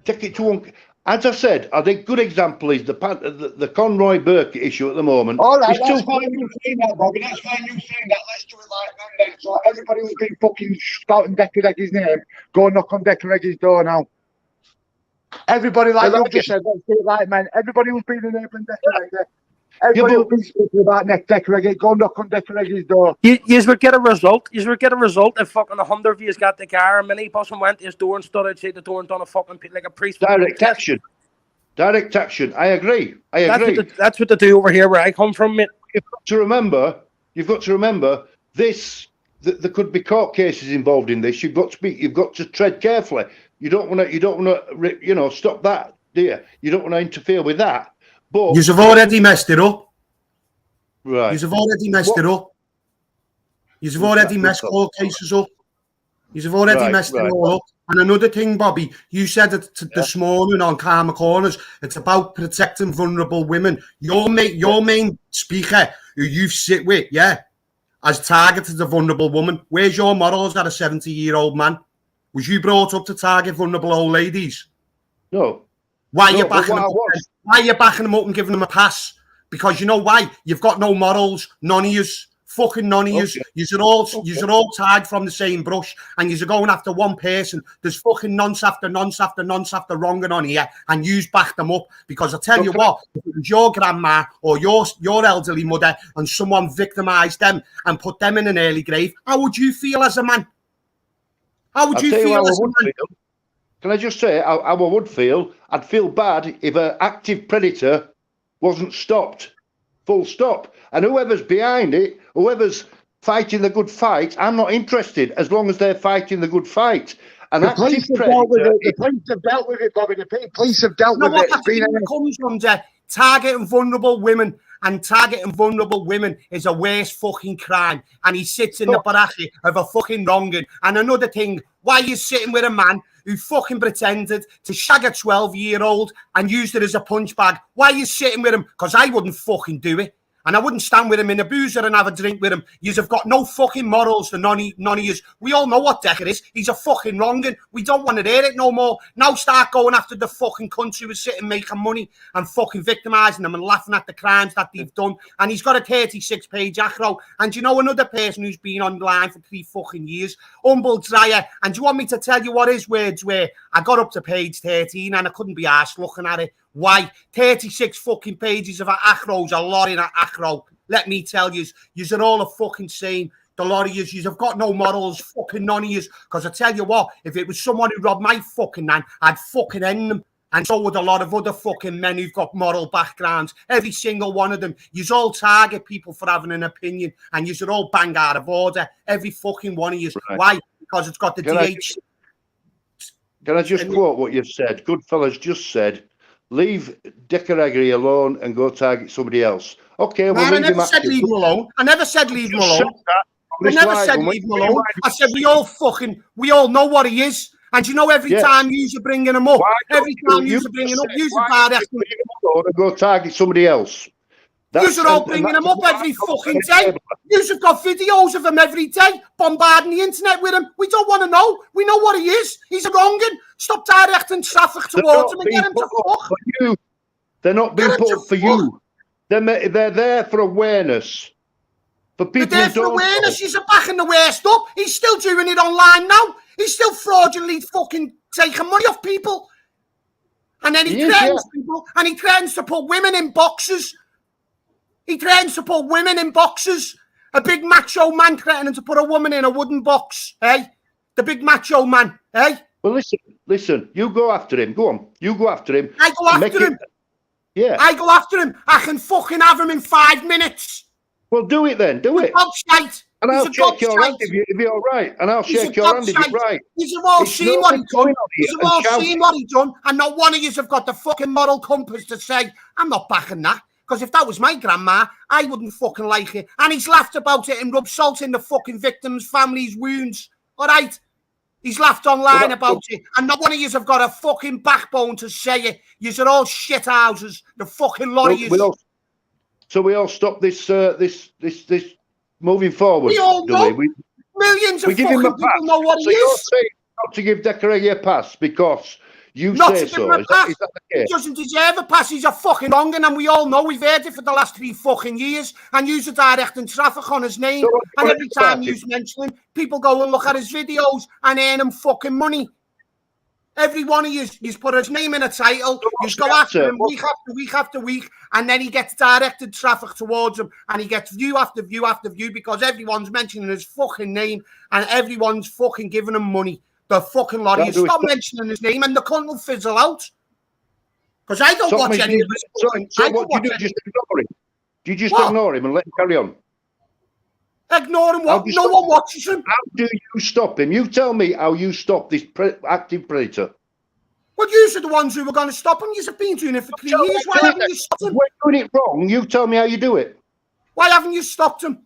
[SPEAKER 2] Take it to one. As I said, I think a good example is the Conroy Burkett issue at the moment.
[SPEAKER 3] All right, that's fine you saying that, Bobby. That's fine you saying that. Let's do it like that then. So everybody who's been fucking spouting Decker-Reggie's name, go knock on Decker-Reggie's door now. Everybody, like you just said, let's do it like men. Everybody who's been enabling Decker-Reggie, everybody who's been speaking about Decker-Reggie, go knock on Decker-Reggie's door.
[SPEAKER 4] You would get a result. You would get a result if fucking 100 of you got the car and many person went to his door and stood outside the door and done a fucking like a priest.
[SPEAKER 2] Direct action. Direct action. I agree.
[SPEAKER 4] That's what they do over here where I come from, mate.
[SPEAKER 2] You've got to remember this. There could be court cases involved in this. You've got to tread carefully. You don't want to, you know, stop that, do you? You don't want to interfere with that. But
[SPEAKER 5] you've already messed it up.
[SPEAKER 2] Right.
[SPEAKER 5] You've already messed it up. You've already messed court cases up. You've already messed it all up. And another thing, Bobby, you said it this morning on Karma Corners. It's about protecting vulnerable women. Your main speaker, who you sit with, has targeted a vulnerable woman. Where's your morals as a 70-year-old man? Was you brought up to target vulnerable old ladies?
[SPEAKER 2] No.
[SPEAKER 5] Why are you backing them up? Why are you backing them up and giving them a pass? Because you know why? You've got no morals. None of yous. Fucking none of yous. You're all tied from the same brush, and you're going after one person. There's fucking nonce after nonce after nonce after wronging on here, and yous back them up. Because I tell you what, if it was your grandma or your elderly mother and someone victimised them and put them in an early grave, how would you feel as a man? How would you feel as a man?
[SPEAKER 2] Can I just say how I would feel? I'd feel bad if an active predator wasn't stopped. Full stop. And whoever's behind it, whoever's fighting the good fight, I'm not interested as long as they're fighting the good fight. And
[SPEAKER 3] the police have dealt with it. The police have dealt with it, Bobby. The police have dealt with it.
[SPEAKER 5] It comes under targeting vulnerable women, and targeting vulnerable women is a worse fucking crime. And he sits in the baraki of a fucking wronging. And another thing, why are you sitting with a man who fucking pretended to shag a 12-year-old and used it as a punch bag? Why are you sitting with him? Because I wouldn't fucking do it. And I wouldn't stand with him in a boozer and have a drink with him. Yous have got no fucking morals, the none of yous. We all know what Decker is. He's a fucking wronging. We don't want to hear it no more. Now start going after the fucking country who's sitting making money and fucking victimising them and laughing at the crimes that they've done. And he's got a 36-page acro. And you know another person who's been online for 3 fucking years? Humble Dreyer. And do you want me to tell you what his words were? I got up to page 13 and I couldn't be arsed looking at it. Why? 36 fucking pages of acros, a lot in an acro. Let me tell you, yous are all a fucking same. The lot of yous have got no morals, fucking none of yous. Because I tell you what, if it was someone who robbed my fucking nan, I'd fucking end them. And so would a lot of other fucking men who've got moral backgrounds. Every single one of them. Yous all target people for having an opinion. And yous are all bang out of order. Every fucking one of yous. Right. Why? Because it's got the DH.
[SPEAKER 2] Can I just quote what you've said? Goodfellas just said, leave Decker-Reggie alone and go target somebody else. Okay, well,
[SPEAKER 5] I never said leave him alone. I never said leave him alone. I never said leave him alone. I said we all know what he is. And you know, every time you're bringing him up, every time you're bringing up, you're bad.
[SPEAKER 2] And go target somebody else.
[SPEAKER 5] You're all bringing him up every fucking day. You've got videos of him every day, bombarding the internet with him. We don't want to know. We know what he is. He's a wrong'un. Stop directing traffic towards him and get him to fuck.
[SPEAKER 2] They're not being put up for you. They're there for awareness. For people
[SPEAKER 5] They're there for awareness. He's backing the worst up. He's still doing it online now. He's still fraudulently fucking taking money off people. And then he threatens people, and he threatens to put women in boxes. He threatens to put women in boxes. A big macho man threatening to put a woman in a wooden box, eh? The big macho man, eh?
[SPEAKER 2] Well, listen. You go after him. Go on. You go after him.
[SPEAKER 5] I go after him.
[SPEAKER 2] Yeah.
[SPEAKER 5] I go after him. I can fucking have him in 5 minutes.
[SPEAKER 2] Well, do it then. Do it.
[SPEAKER 5] Shite.
[SPEAKER 2] And I'll shake your hand if you're right. And I'll shake your hand if you're right.
[SPEAKER 5] You've all seen what he's done. You've all seen what he's done. And not one of you have got the fucking moral compass to say, I'm not backing that. Because if that was my grandma, I wouldn't fucking like it. And he's laughed about it and rubbed salt in the fucking victims' families' wounds. All right? He's laughed online about it. And not one of you have got a fucking backbone to say it. Yous are all shit houses. The fucking lot of yous.
[SPEAKER 2] So we all stop this moving forward.
[SPEAKER 5] We all know. Millions of fucking people know what he is.
[SPEAKER 2] You're saying not to give Decoré a pass because you say so. Is that the case?
[SPEAKER 5] He doesn't deserve a pass. He's a fucking wrong'un, and we all know. We've heard it for the last 3 fucking years. And use are directing traffic on his name. And every time you mention him, people go and look at his videos and earn him fucking money. Every one of you put his name in a title. You go after him week after week after week, and then he gets directed traffic towards him, and he gets view after view after view because everyone's mentioning his fucking name and everyone's fucking giving him money. The fucking lot of you stop mentioning his name, and the cunt will fizzle out. Because I don't watch any of this.
[SPEAKER 2] So what do you do? Just ignore him? Do you just ignore him and let him carry on?
[SPEAKER 5] Ignore him? What? No one watches him.
[SPEAKER 2] How do you stop him? You tell me how you stop this active predator.
[SPEAKER 5] Well, you are the ones who were going to stop him. You've been doing it for 3 years. Why haven't you stopped him?
[SPEAKER 2] We're doing it wrong. You tell me how you do it.
[SPEAKER 5] Why haven't you stopped him?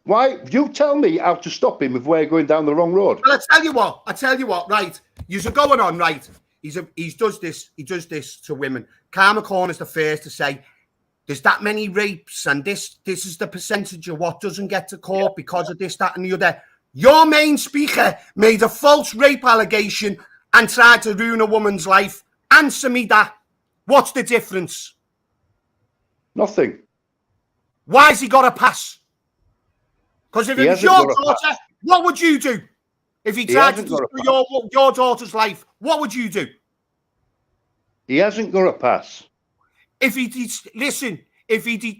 [SPEAKER 2] Why? You tell me how to stop him if we're going down the wrong road.
[SPEAKER 5] Well, I tell you what, right? You're going on, right? He does this to women. Karma Corner's the first to say, there's that many rapes, and this is the percentage of what doesn't get to court because of this, that, and the other. Your main speaker made a false rape allegation and tried to ruin a woman's life. Answer me that. What's the difference?
[SPEAKER 2] Nothing.
[SPEAKER 5] Why has he got a pass? Because if it was your daughter, what would you do? If he tried to destroy your daughter's life, what would you do?
[SPEAKER 2] He hasn't got a pass.
[SPEAKER 5] If he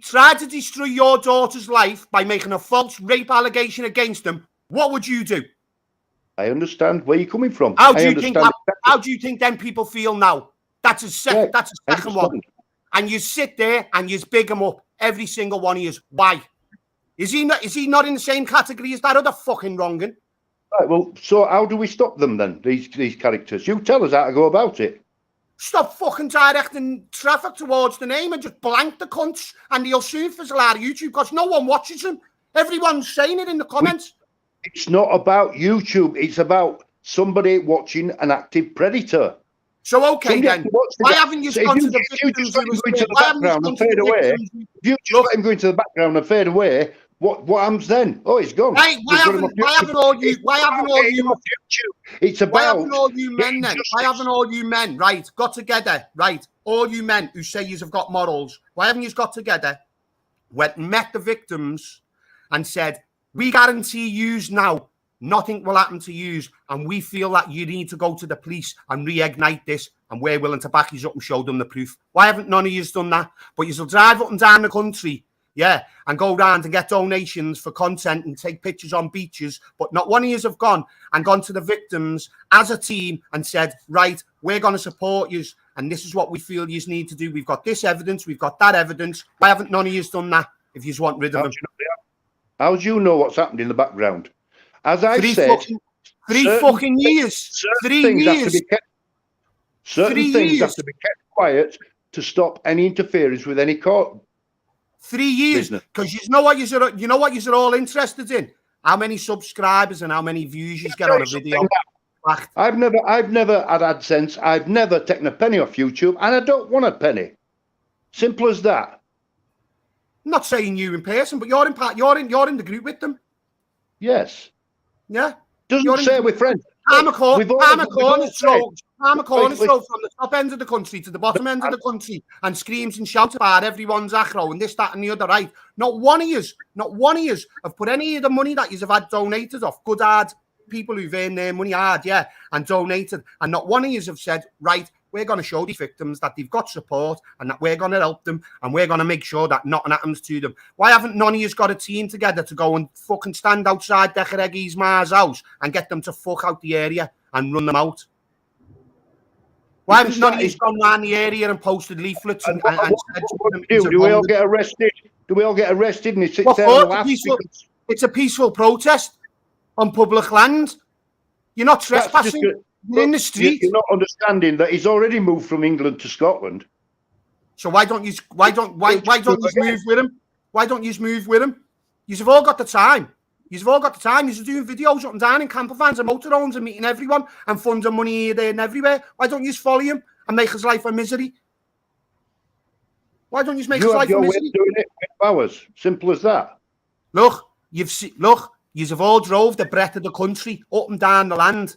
[SPEAKER 5] tried to destroy your daughter's life by making a false rape allegation against him, what would you do?
[SPEAKER 2] I understand where you're coming from.
[SPEAKER 5] How do you think them people feel now? That's a second one. And you sit there and you big him up, every single one of you. Why? Is he not in the same category as that other fucking wrong'un?
[SPEAKER 2] Right, well, so how do we stop them then, these characters? You tell us how to go about it.
[SPEAKER 5] Stop fucking directing traffic towards the name and just blank the cunts, and he'll soon fizzle out of YouTube because no one watches him. Everyone's saying it in the comments.
[SPEAKER 2] It's not about YouTube. It's about somebody watching an active predator.
[SPEAKER 5] So, okay, then, why haven't you gone to the victims?
[SPEAKER 2] If you just let him go into the background and fade away, if you just let him go into the background and fade away, what happens then? Oh, he's gone.
[SPEAKER 5] Why haven't all you men, right, got together, right? All you men who say you have got morals, why haven't you got together, went and met the victims and said, we guarantee yous now, nothing will happen to yous, and we feel that you need to go to the police and reignite this, and we're willing to back yous up and show them the proof. Why haven't none of yous done that? But yous will drive up and down the country, yeah, and go round and get donations for content and take pictures on beaches, but not one of yous have gone to the victims as a team and said, right, we're going to support yous, and this is what we feel yous need to do. We've got this evidence, we've got that evidence. Why haven't none of yous done that if yous want rid of them?
[SPEAKER 2] How do you know what's happened in the background? As I said,
[SPEAKER 5] three fucking years. 3 years.
[SPEAKER 2] Certain things have to be kept quiet to stop any interference with any court.
[SPEAKER 5] 3 years, because you know what you're all interested in? How many subscribers and how many views you get on a video.
[SPEAKER 2] I've never had AdSense. I've never taken a penny off YouTube, and I don't want a penny. Simple as that.
[SPEAKER 5] I'm not saying you in person, but you're in the group with them.
[SPEAKER 2] Yes.
[SPEAKER 5] Yeah.
[SPEAKER 2] Doesn't say we're friends.
[SPEAKER 5] Palmer Cornish throw from the top end of the country to the bottom end of the country and screams and shouts about everyone's acro and this, that, and the other, right? Not one of yous have put any of the money that yous have had donated off. Good hard people who've earned their money hard, yeah, and donated. And not one of yous have said, right, we're going to show these victims that they've got support and that we're going to help them and we're going to make sure that nothing happens to them. Why haven't none of yous got a team together to go and fucking stand outside Decheregi's Ma's house and get them to fuck out the area and run them out? Why haven't none of yous gone around the area and posted leaflets and said to them,
[SPEAKER 2] do we all get arrested? Do we all get arrested and he sits there and laughs?
[SPEAKER 5] It's a peaceful protest on public land. You're not trespassing. You're in the street.
[SPEAKER 2] You're not understanding that he's already moved from England to Scotland.
[SPEAKER 5] So why don't you move with him? Why don't you move with him? You've all got the time. You're doing videos up and down in camper vans and motorhomes and meeting everyone and funding money here, there, and everywhere. Why don't you just follow him and make his life a misery? Why don't you just make his life a misery?
[SPEAKER 2] Way of doing it with ours. Simple as that.
[SPEAKER 5] Look, you've all drove the breadth of the country up and down the land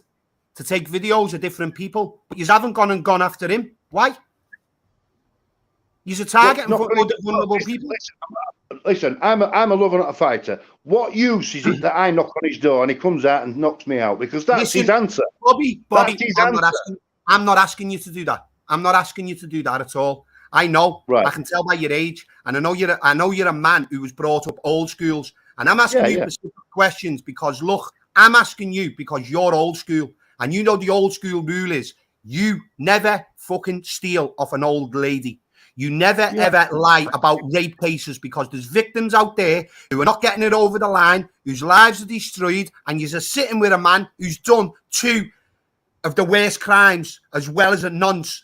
[SPEAKER 5] to take videos of different people, but you haven't gone after him. Why? He's a target for vulnerable people.
[SPEAKER 2] Listen, I'm a lover, not a fighter. What use is it that I knock on his door and he comes out and knocks me out? Because that's his answer.
[SPEAKER 5] Bobby, I'm not asking you to do that. I'm not asking you to do that at all. I know. Right. I can tell by your age, and I know you're a man who was brought up old schools. And I'm asking you specific questions because look, I'm asking you because you're old school. And you know the old school rule is you never fucking steal off an old lady. You never, ever lie about rape cases because there's victims out there who are not getting it over the line, whose lives are destroyed, and you're sitting with a man who's done 2 of the worst crimes as well as a nonce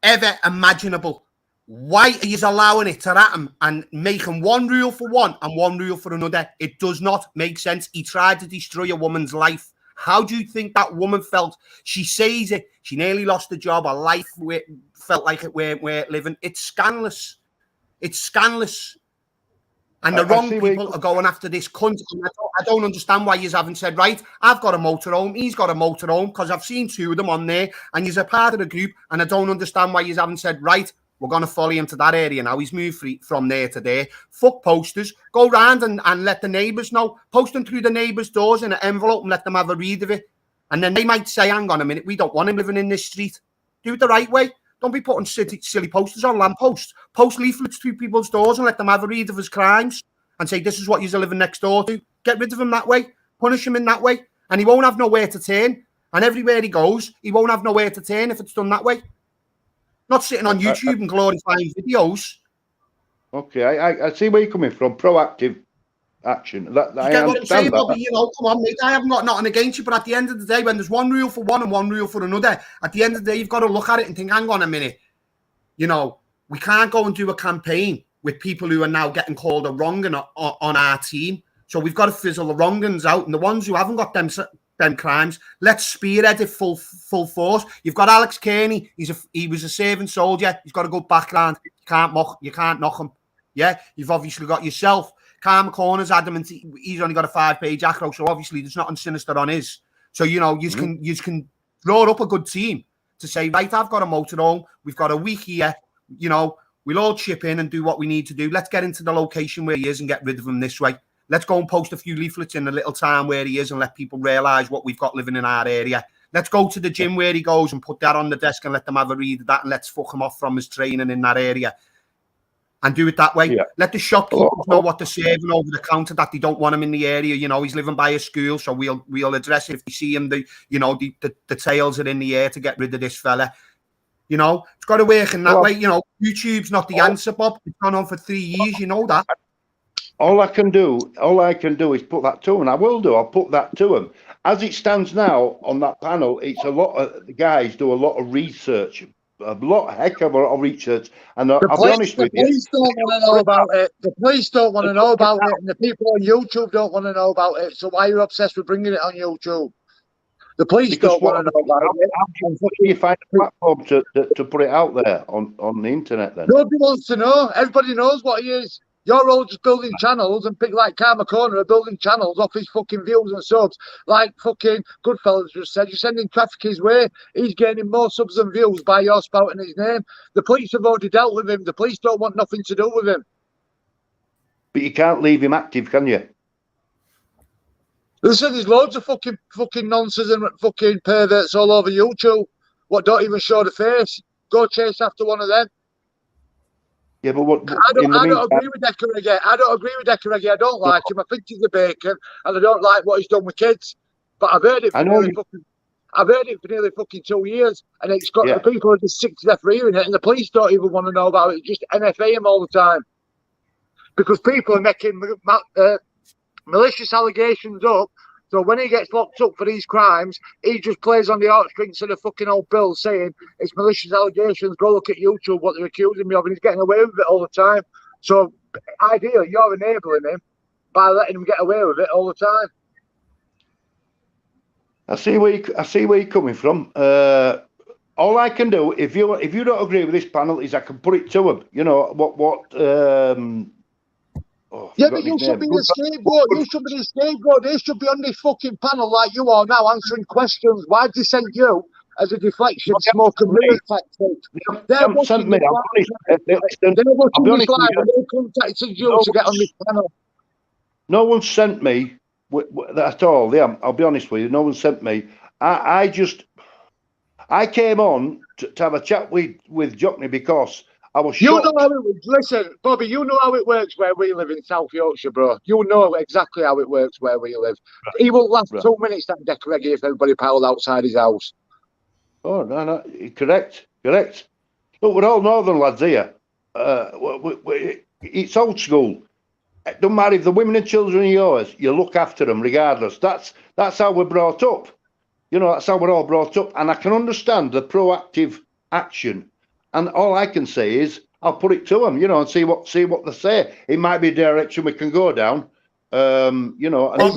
[SPEAKER 5] ever imaginable. Why are you allowing it to happen and making one rule for one and one rule for another? It does not make sense. He tried to destroy a woman's life. How do you think that woman felt? She says it. She nearly lost the job. Her life felt like it weren't living. It's scandalous. It's scandalous. And the wrong people are going after this cunt. I don't understand why you haven't said, right, I've got a motorhome. He's got a motorhome because I've seen 2 of them on there and he's a part of the group. And I don't understand why you haven't said, right, we're going to follow him to that area now. He's moved from there to there. Fuck posters. Go round and let the neighbours know. Post them through the neighbours' doors in an envelope and let them have a read of it. And then they might say, hang on a minute, we don't want him living in this street. Do it the right way. Don't be putting silly posters on lampposts. Post leaflets through people's doors and let them have a read of his crimes and say, this is what you're living next door to. Get rid of him that way. Punish him in that way. And he won't have nowhere to turn. And everywhere he goes, he won't have nowhere to turn if it's done that way. Not sitting on YouTube and glorifying videos.
[SPEAKER 2] Okay, I see where you're coming from. Proactive action. That I
[SPEAKER 5] get what I'm saying,
[SPEAKER 2] understand
[SPEAKER 5] Bobby, you know, come on, mate. I have got nothing against you, but at the end of the day, when there's one rule for one and one rule for another, at the end of the day, you've got to look at it and think, hang on a minute. You know, we can't go and do a campaign with people who are now getting called a wrong on our team. So we've got to fizzle the wrong-uns out, and the ones who haven't got them crimes, let's spearhead it full force. You've got Alex Kearney. He was a serving soldier. He's got a good background. You can't knock him. Yeah, you've obviously got yourself. Calm Corners, adamant he's only got a 5-page acro, so obviously there's nothing sinister on his. So you know, you can draw up a good team to say, right, I've got a motorhome. We've got a week here. You know, we'll all chip in and do what we need to do. Let's get into the location where he is and get rid of him this way. Let's go and post a few leaflets in the little town where he is and let people realise what we've got living in our area. Let's go to the gym where he goes and put that on the desk and let them have a read of that and let's fuck him off from his training in that area. And do it that way. Yeah. Let the shopkeepers know what they're serving over the counter, that they don't want him in the area. You know, he's living by a school, so we'll address it if we see him. The tails are in the air to get rid of this fella. You know, it's got to work in that way. You know, YouTube's not the answer, Bob. It's gone on for 3 years. You know that.
[SPEAKER 2] All I can do is put that to him, and I will do. I'll put that to him. As it stands now on that panel, it's a lot of the guys do a lot of research, heck of a lot of research. And I'll be honest with you,
[SPEAKER 3] the police don't want to know about it. The police don't want to know about it, and the people on YouTube don't want to know about it. So why are you obsessed with bringing it on YouTube? The police don't want to know about it.
[SPEAKER 2] How do you find a platform to put it out there on the internet then?
[SPEAKER 3] Nobody wants to know. Everybody knows what he is. You're all just building channels, and people like Karma Corner are building channels off his fucking views and subs. Like fucking Goodfellas just said, you're sending traffic his way. He's gaining more subs and views by your spouting his name. The police have already dealt with him. The police don't want nothing to do with him.
[SPEAKER 2] But you can't leave him active, can you?
[SPEAKER 3] Listen, there's loads of fucking nonsense and fucking perverts all over YouTube. What don't even show the face. Go chase after one of them.
[SPEAKER 2] Yeah, but what?
[SPEAKER 3] I don't agree with Decker. I don't agree with Decker. I don't like him. I think he's a bacon, and I don't like what he's done with kids. But I've heard it for nearly fucking 2 years, and it's got the people are just sick to death for hearing it, and the police don't even want to know about it. Just NFA him all the time because people are making malicious allegations up. So when he gets locked up for these crimes, he just plays on the heartstrings of the fucking old bill saying it's malicious allegations. Go look at YouTube, what they're accusing me of, and he's getting away with it all the time. So ideally, you're enabling him by letting him get away with it all the time.
[SPEAKER 2] I see where you're coming from. All I can do, if you don't agree with this panel, is I can put it to him. You know what?
[SPEAKER 3] Yeah, but you should be the scapegoat. You should be the scapegoat. They should be on this fucking panel like you are now, answering questions. Why did they send you as a deflection, smoking mirror tactic?
[SPEAKER 2] They haven't sent me.
[SPEAKER 3] They contacted you to get on this panel.
[SPEAKER 2] No one sent me at all. Yeah, I'll be honest with you. No one sent me. I came on to have a chat with Jockney because I was shocked.
[SPEAKER 3] You know how it works. Listen, Bobby, you know how it works where we live in South Yorkshire, bro. You know exactly how it works where we live. Right. He won't last 2 minutes, that Decker Reggie, if everybody piled outside his house.
[SPEAKER 2] Oh, no. Correct. Look, we're all northern lads here. It's old school. It don't matter if the women and children are yours, you look after them regardless. That's how we're brought up. You know, that's how we're all brought up. And I can understand the proactive action. And all I can say is I'll put it to them, you know, and see what they say. It might be a direction we can go down, you know. And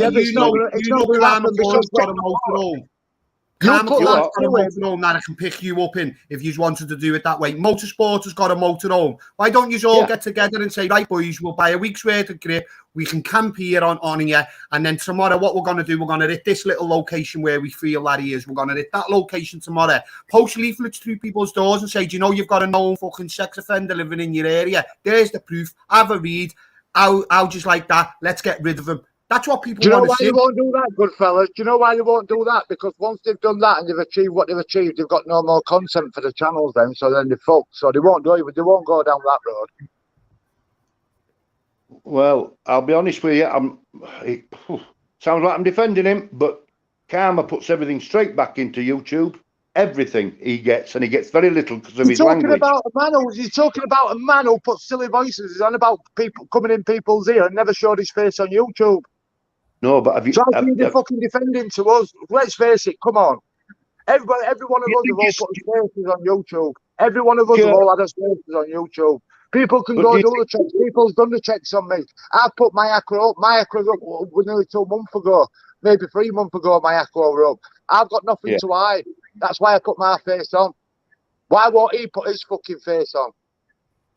[SPEAKER 5] that I can pick you up in if you wanted to do it that way. Motorsport has got a motorhome. Why don't you all get together and say, right, boys, we'll buy a week's worth of grip. We can camp here on here. And then tomorrow, what we're going to do, we're going to hit this little location where we feel that he is. We're going to hit that location tomorrow. Post leaflets through people's doors and say, do you know you've got a known fucking sex offender living in your area? There's the proof. Have a read. I'll just like that. Let's get rid of him. That's what people want to see.
[SPEAKER 3] Do you know why they won't do that, good fellas? Do you know why they won't do that? Because once they've done that and they've achieved what they've achieved, they've got no more content for the channels then, so then they're fucked. So they won't do it. They won't go down that road.
[SPEAKER 2] Well, I'll be honest with you. It sounds like I'm defending him, but Karma puts everything straight back into YouTube. Everything he gets, and he gets very little because of his language.
[SPEAKER 3] He's talking about a man who puts silly voices. He's on about people coming in people's ear and never showed his face on YouTube.
[SPEAKER 2] No, but have you?
[SPEAKER 3] So how can you fucking defend him to us? Let's face it. Come on, every one of us have all put his faces on YouTube. Every one of us have all had his faces on YouTube. People can go do the checks. People's done the checks on me. I put my Acro up. My Acro's up nearly 2 months ago, maybe 3 months ago. My Acro were up. I've got nothing to hide. That's why I put my face on. Why won't he put his fucking face on?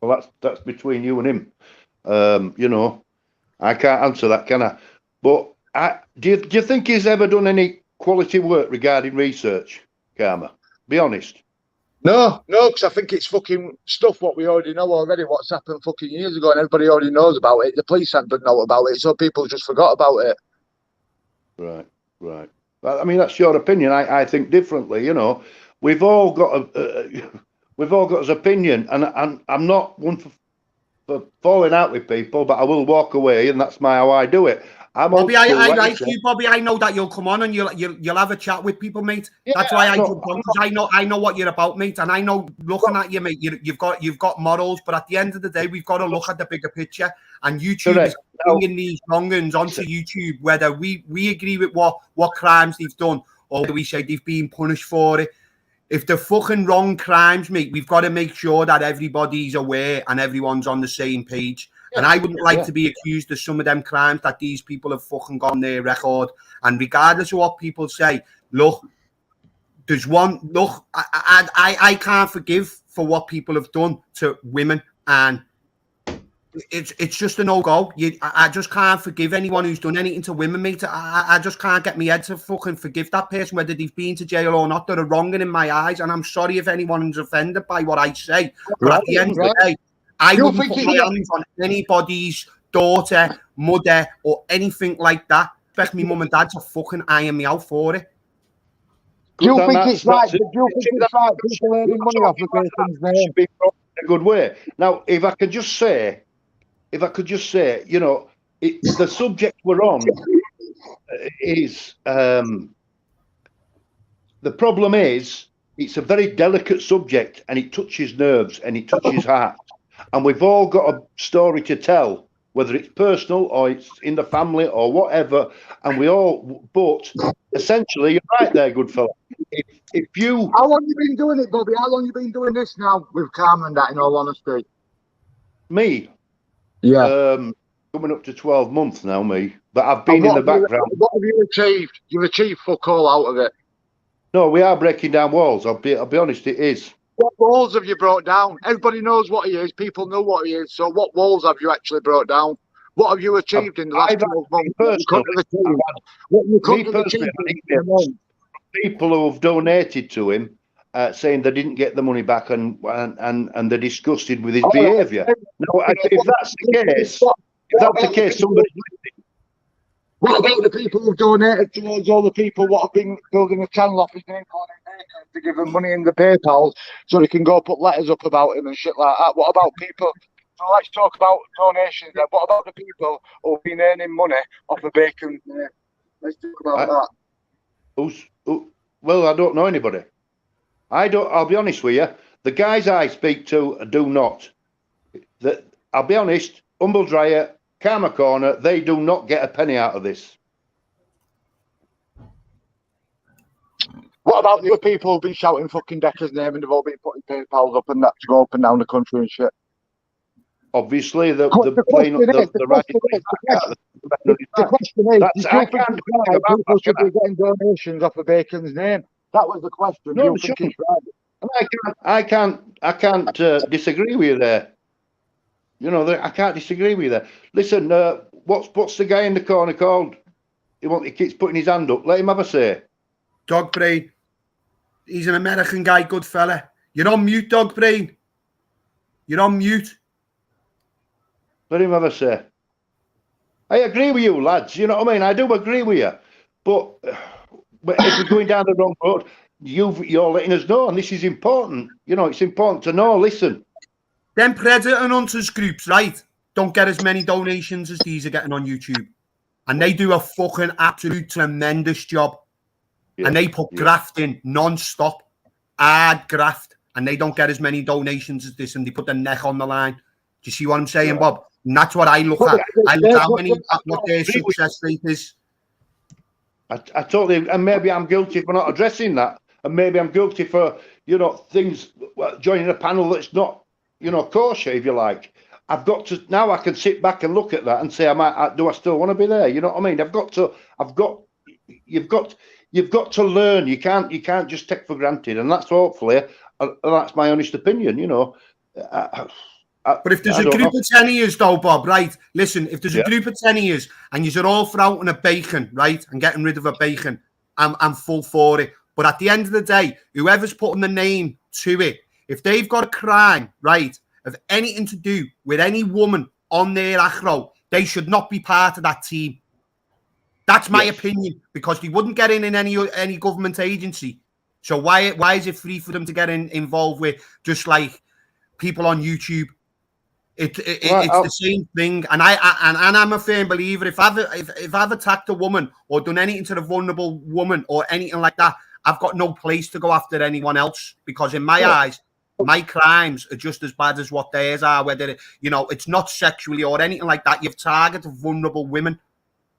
[SPEAKER 2] Well, that's between you and him. You know, I can't answer that, can I? But do you think he's ever done any quality work regarding research, Karma? Be honest.
[SPEAKER 3] No, because I think it's fucking stuff what we already know already, what's happened fucking years ago, and everybody already knows about it. The police haven't know about it, so people just forgot about it.
[SPEAKER 2] Right. I mean, that's your opinion. I think differently. You know, we've all got his opinion, and I'm not one for falling out with people, but I will walk away, and that's how I do it.
[SPEAKER 5] Bobby, I like you, Bobby. I know that you'll come on and you'll have a chat with people, mate. Yeah, that's why I jump on, because I know what you're about, mate, and I know looking at you, mate. You've got morals, but at the end of the day, we've got to look at the bigger picture. And YouTube is bringing these wrong-uns onto YouTube, whether we agree with what crimes they've done or whether we say they've been punished for it. If they're fucking wrong crimes, mate, we've got to make sure that everybody's aware and everyone's on the same page. And I wouldn't like to be accused of some of them crimes that these people have fucking got on their record. And regardless of what people say, look, there's one, look, I can't forgive for what people have done to women and it's just a no-go. I just can't forgive anyone who's done anything to women, mate. I just can't get my head to fucking forgive that person, whether they've been to jail or not. They're a wronging in my eyes, and I'm sorry if anyone's offended by what I say. But at the end of the day, I wouldn't put my hands on anybody's daughter, mother, or anything like that. Expect me mum and dad to fucking iron me out for it.
[SPEAKER 3] Do you think it's right? Do you think it's right? People earning money off the person's name.
[SPEAKER 2] A good way. Now, if I could just say, you know, the subject we're on is the problem is it's a very delicate subject, and it touches nerves and it touches heart, and we've all got a story to tell, whether it's personal or it's in the family or whatever, and but essentially, you're right there, good fella. If you...
[SPEAKER 3] How long you been doing it, Bobby? How long you been doing this now with Carmen and that, in all honesty?
[SPEAKER 2] Me?
[SPEAKER 3] Yeah.
[SPEAKER 2] Coming up to 12 months now, me. But I've been in the background.
[SPEAKER 3] What have you achieved? You've achieved fuck all out of it.
[SPEAKER 2] No, we are breaking down walls. I'll be honest, it is.
[SPEAKER 3] What walls have you brought down? Everybody knows what he is. People know what he is. So what walls have you actually brought down? What have you achieved in the last 12 months?
[SPEAKER 2] People who have donated to him, saying they didn't get the money back, and they're disgusted with his behaviour. Now, if that's the case, somebody's listening.
[SPEAKER 3] What about the people who've donated towards all the people what have been building a channel off his name to give them money in the PayPal so they can go put letters up about him and shit like that? What about people? So let's talk about donations then. What about the people who've been earning money off of Bacon? Let's talk about that.
[SPEAKER 2] Well, I don't know anybody. I'll be honest with you. The guys I speak to do not. I'll be honest. Humble Dryer, Karma Corner, they do not get a penny out of this.
[SPEAKER 3] What about the other people who've been shouting fucking Decker's name and they've all been putting PayPals up and that to go up and down the country and shit?
[SPEAKER 2] Obviously, the
[SPEAKER 3] question is, people should be getting donations off of Bacon's name. That was the question.
[SPEAKER 2] No, I can't disagree with you there. You know, I can't disagree with you there. Listen, what's the guy in the corner called? He keeps putting his hand up. Let him have a say.
[SPEAKER 5] Dog Brain. He's an American guy, good fella. You're on mute, Dog Brain. You're on mute.
[SPEAKER 2] Let him have a say. I agree with you, lads. You know what I mean? I do agree with you. But if we're going down the wrong road, you're letting us know, and this is important. You know, it's important to know. Listen.
[SPEAKER 5] Them predator and hunters groups, right, don't get as many donations as these are getting on YouTube. And they do a fucking absolute tremendous job. Yeah, and they put graft in non-stop. Hard graft. And they don't get as many donations as this, and they put their neck on the line. Do you see what I'm saying, Bob? And that's what I look at. I look at what their success rate is.
[SPEAKER 2] I totally, and maybe I'm guilty for not addressing that. And maybe I'm guilty for, you know, things, joining a panel that's not, you know, kosher, if you like. I've got to, now I can sit back and look at that and say, do I still want to be there? You know what I mean? You've got to learn. You can't just take for granted. And that's hopefully, that's my honest opinion, you know.
[SPEAKER 5] But if there's a group of 10 years though, Bob, right? Listen, if there's a group of 10 years and you're all for out on a Bacon, right? And getting rid of a Bacon, I'm full for it. But at the end of the day, whoever's putting the name to it, if they've got a crime, right, of anything to do with any woman on their acro, they should not be part of that team. That's my opinion, because they wouldn't get in any government agency. So why is it free for them to get involved with just like people on YouTube? It's the same thing, and I'm a firm believer. If I've attacked a woman or done anything to the vulnerable woman or anything like that, I've got no place to go after anyone else, because in my eyes, my crimes are just as bad as what theirs are. Whether it's not sexually or anything like that, you've targeted vulnerable women,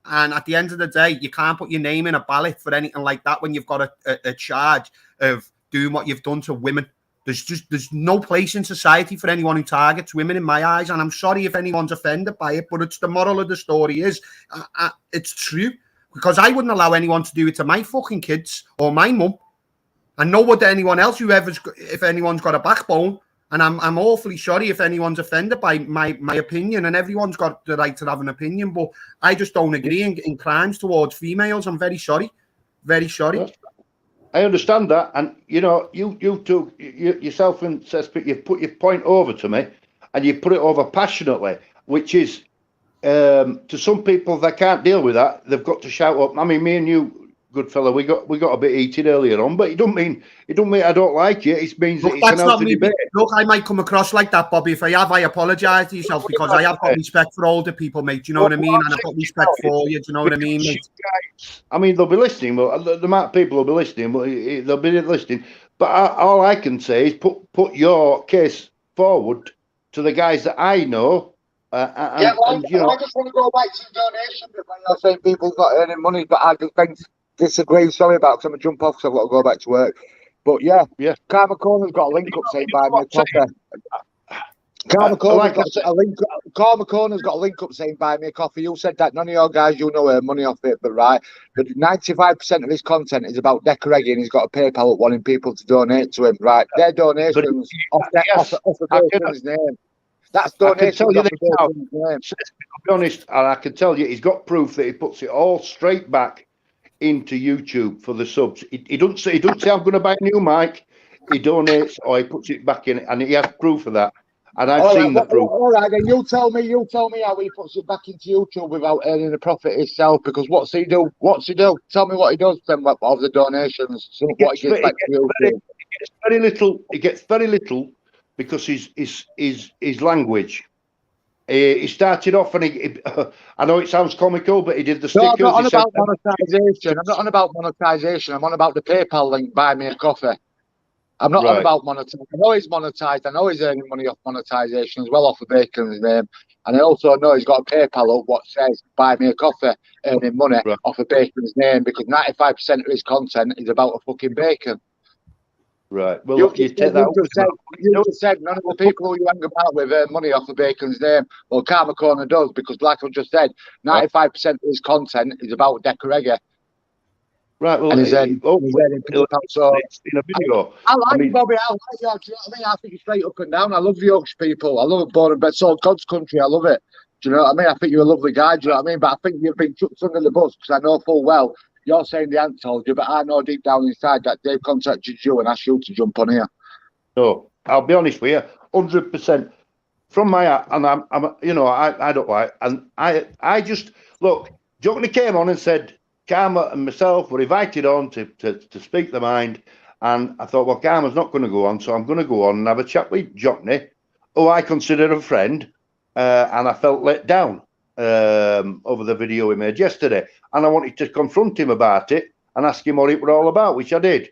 [SPEAKER 5] and at the end of the day, you can't put your name in a ballot for anything like that when you've got a charge of doing what you've done to women. There's no place in society for anyone who targets women, in my eyes, and I'm sorry if anyone's offended by it, but it's the moral of the story is it's true, because I wouldn't allow anyone to do it to my fucking kids or my mum, and no one to anyone else if anyone's got a backbone. And I'm awfully sorry if anyone's offended by my opinion, and everyone's got the right to have an opinion, but I just don't agree in crimes towards females. I'm very sorry. Very sorry.
[SPEAKER 2] I understand that. And, you know, you two, yourself and Cesspit, you've put your point over to me, and you put it over passionately, which is, to some people, they can't deal with that. They've got to shout up. I mean, me and you, good fella, we got a bit heated earlier on, but it don't mean I don't like you. It means
[SPEAKER 5] look,
[SPEAKER 2] that it's an healthy debate.
[SPEAKER 5] Look, I might come across like that, Bobby. If I have, I apologise to yourself, because I have got respect for older people, mate. Do you know what I mean? And I've got respect for you. Do you know what I mean, mate?
[SPEAKER 2] I mean, they'll be listening. Well, the amount of people will be listening, but they'll be listening. But all I can say is put your case forward to the guys that I know.
[SPEAKER 3] I just want to go back to the donation bit when you're saying people not earning money, but I just disagree. Sorry about it, because I'm going to jump off because I've got to go back to work. But yeah. Karma Corner's got a link up saying buy me a coffee. Karma Corner's got a link up saying buy me a coffee. You said that none of your guys you know earn money off it, but 95% of his content is about Decoregi, and he's got a PayPal up wanting people to donate to him. Right, their donations off the person's name. That's donation.
[SPEAKER 2] I'll be honest, and I can tell you, he's got proof that he puts it all straight back into YouTube for the subs. He don't say I'm going to buy a new mic. He donates or he puts it back in, and he has proof of that. And I've seen the proof.
[SPEAKER 3] All right, then you tell me how he puts it back into YouTube without earning a profit himself. Because what's he do? Tell me what he does then of the donations. So
[SPEAKER 2] he gets very little. He gets very little because his language. He started off, and I know it sounds comical, but he did the stickers.
[SPEAKER 3] No, I'm not on about monetization. I'm not on about monetization. I'm on about the PayPal link, buy me a coffee. I'm not on about monetization. I know he's monetized. I know he's earning money off monetization as well, off of Bacon's name. And I also know he's got a PayPal up what says buy me a coffee, earning money off of Bacon's name, because 95% of his content is about a fucking bacon.
[SPEAKER 2] Right. Well, you take that.
[SPEAKER 3] You just said none of the people who you hang about with earn money off of Bacon's name. Well, Karma Corner does, because, like I just said, 95% of his content is about Decoregi.
[SPEAKER 2] Right. Well,
[SPEAKER 3] he's in a
[SPEAKER 2] video.
[SPEAKER 3] I like Bobby. I like you. Do you know what I mean? I think he's straight up and down. I love the Yorkshire people. I love it. Born and bred, so God's country. I love it. Do you know what I mean? I think you're a lovely guy. Do you know what I mean? But I think you've been chucked under the bus, because I know full well. You're saying they haven't told you, but I know deep down inside that they've contacted you and asked you to jump on here.
[SPEAKER 2] No, I'll be honest with you, 100% from my heart, and I don't like, and I just look. Johnny came on and said Karma and myself were invited on to speak their mind, and I thought, well, Karma's not going to go on, so I'm going to go on and have a chat with Johnny, who I consider a friend, and I felt let down over the video he made yesterday, and I wanted to confront him about it and ask him what it was all about, which I did.